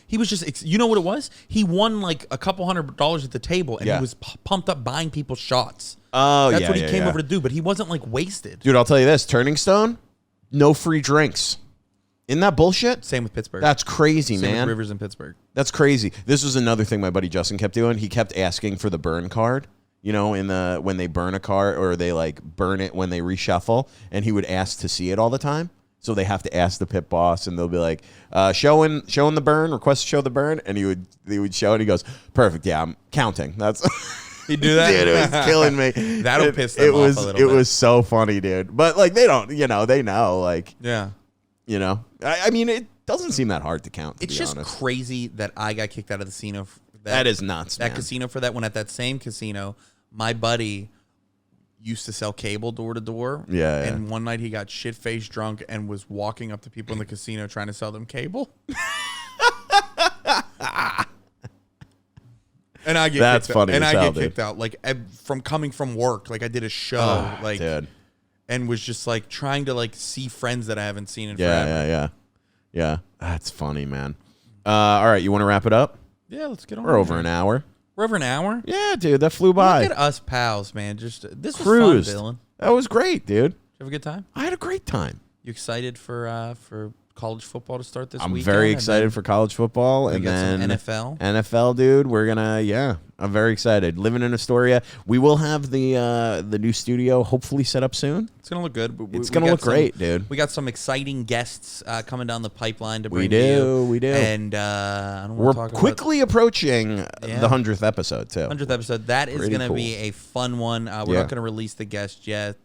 B: he was just, you know what it was? He won like a couple $100 at the table, and he was pumped up buying people shots.
A: Oh,
B: that's what he came over to do. But he wasn't like wasted.
A: Dude, I'll tell you this: Turning Stone, no free drinks. Isn't that bullshit?
B: Same with Pittsburgh.
A: That's crazy,
B: Same
A: man.
B: with Rivers in Pittsburgh.
A: That's crazy. This was another thing my buddy Justin kept doing. He kept asking for the burn card. When they burn a car or they like burn it when they reshuffle, and he would ask to see it all the time. So they have to ask the pit boss, and they'll be like, showing the burn, request to show the burn, and he would show it. He goes, perfect, yeah, I'm counting. That's
B: He do that?
A: Dude, it was killing me.
B: That'll piss them off a little bit.
A: It was so funny, dude. But like they don't, they know, like I mean, it doesn't seem that hard to count.
B: It's just crazy that I got kicked out of the casino.
A: That is nuts.
B: That casino for that, when at that same casino, my buddy used to sell cable door to door.
A: Yeah.
B: And one night he got shit-faced drunk and was walking up to people in the casino trying to sell them cable. And I get kicked out. Like from coming from work. Like I did a show.
A: Dude.
B: And was just like trying to like see friends that I haven't seen in forever.
A: Yeah. That's funny, man. All right, you want to wrap it up?
B: Yeah, let's get on.
A: We're over an hour.
B: We're over an hour?
A: Yeah, dude, that flew by.
B: Look at us pals, man. Just this
A: Cruised.
B: was fun, Dylan.
A: That was great, dude.
B: Did you have a good time?
A: I had a great time.
B: You excited for college football to start this weekend?
A: I'm very excited for college football, and then
B: NFL.
A: NFL, dude. We're gonna, I'm very excited. Living in Astoria, we will have the new studio hopefully set up soon.
B: It's gonna look good.
A: It's gonna look great, dude.
B: We got some exciting guests coming down the pipeline to bring to you.
A: We do.
B: And I don't
A: we're
B: want to talk
A: quickly approaching the 100th episode too.
B: 100th episode. That is gonna be a fun one. We're not gonna release the guest yet.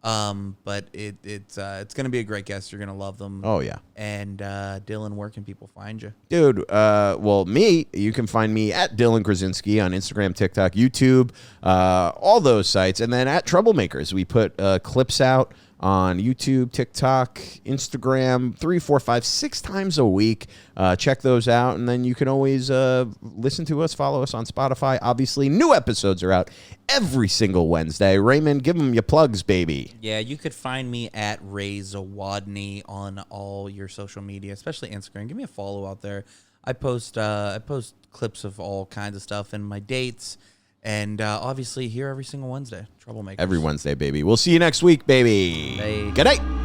B: But it's gonna be a great guest. You're gonna love them.
A: Oh yeah.
B: And Dylan, where can people find you?
A: Dude, you can find me at Dylan Krasinski on Instagram, TikTok, YouTube, all those sites, and then at Troublemakers. We put clips out on YouTube, TikTok, Instagram, 3, 4, 5, 6 times a week. Check those out, and then you can always listen to us, follow us on Spotify. Obviously, new episodes are out every single Wednesday. Raymond, give them your plugs, baby.
B: Yeah, you could find me at Ray Zawadney on all your social media, especially Instagram. Give me a follow out there. I post clips of all kinds of stuff and my dates, and obviously here every single Wednesday. Troublemakers.
A: Every Wednesday, baby. We'll see you next week, baby.
B: Hey.
A: Good night.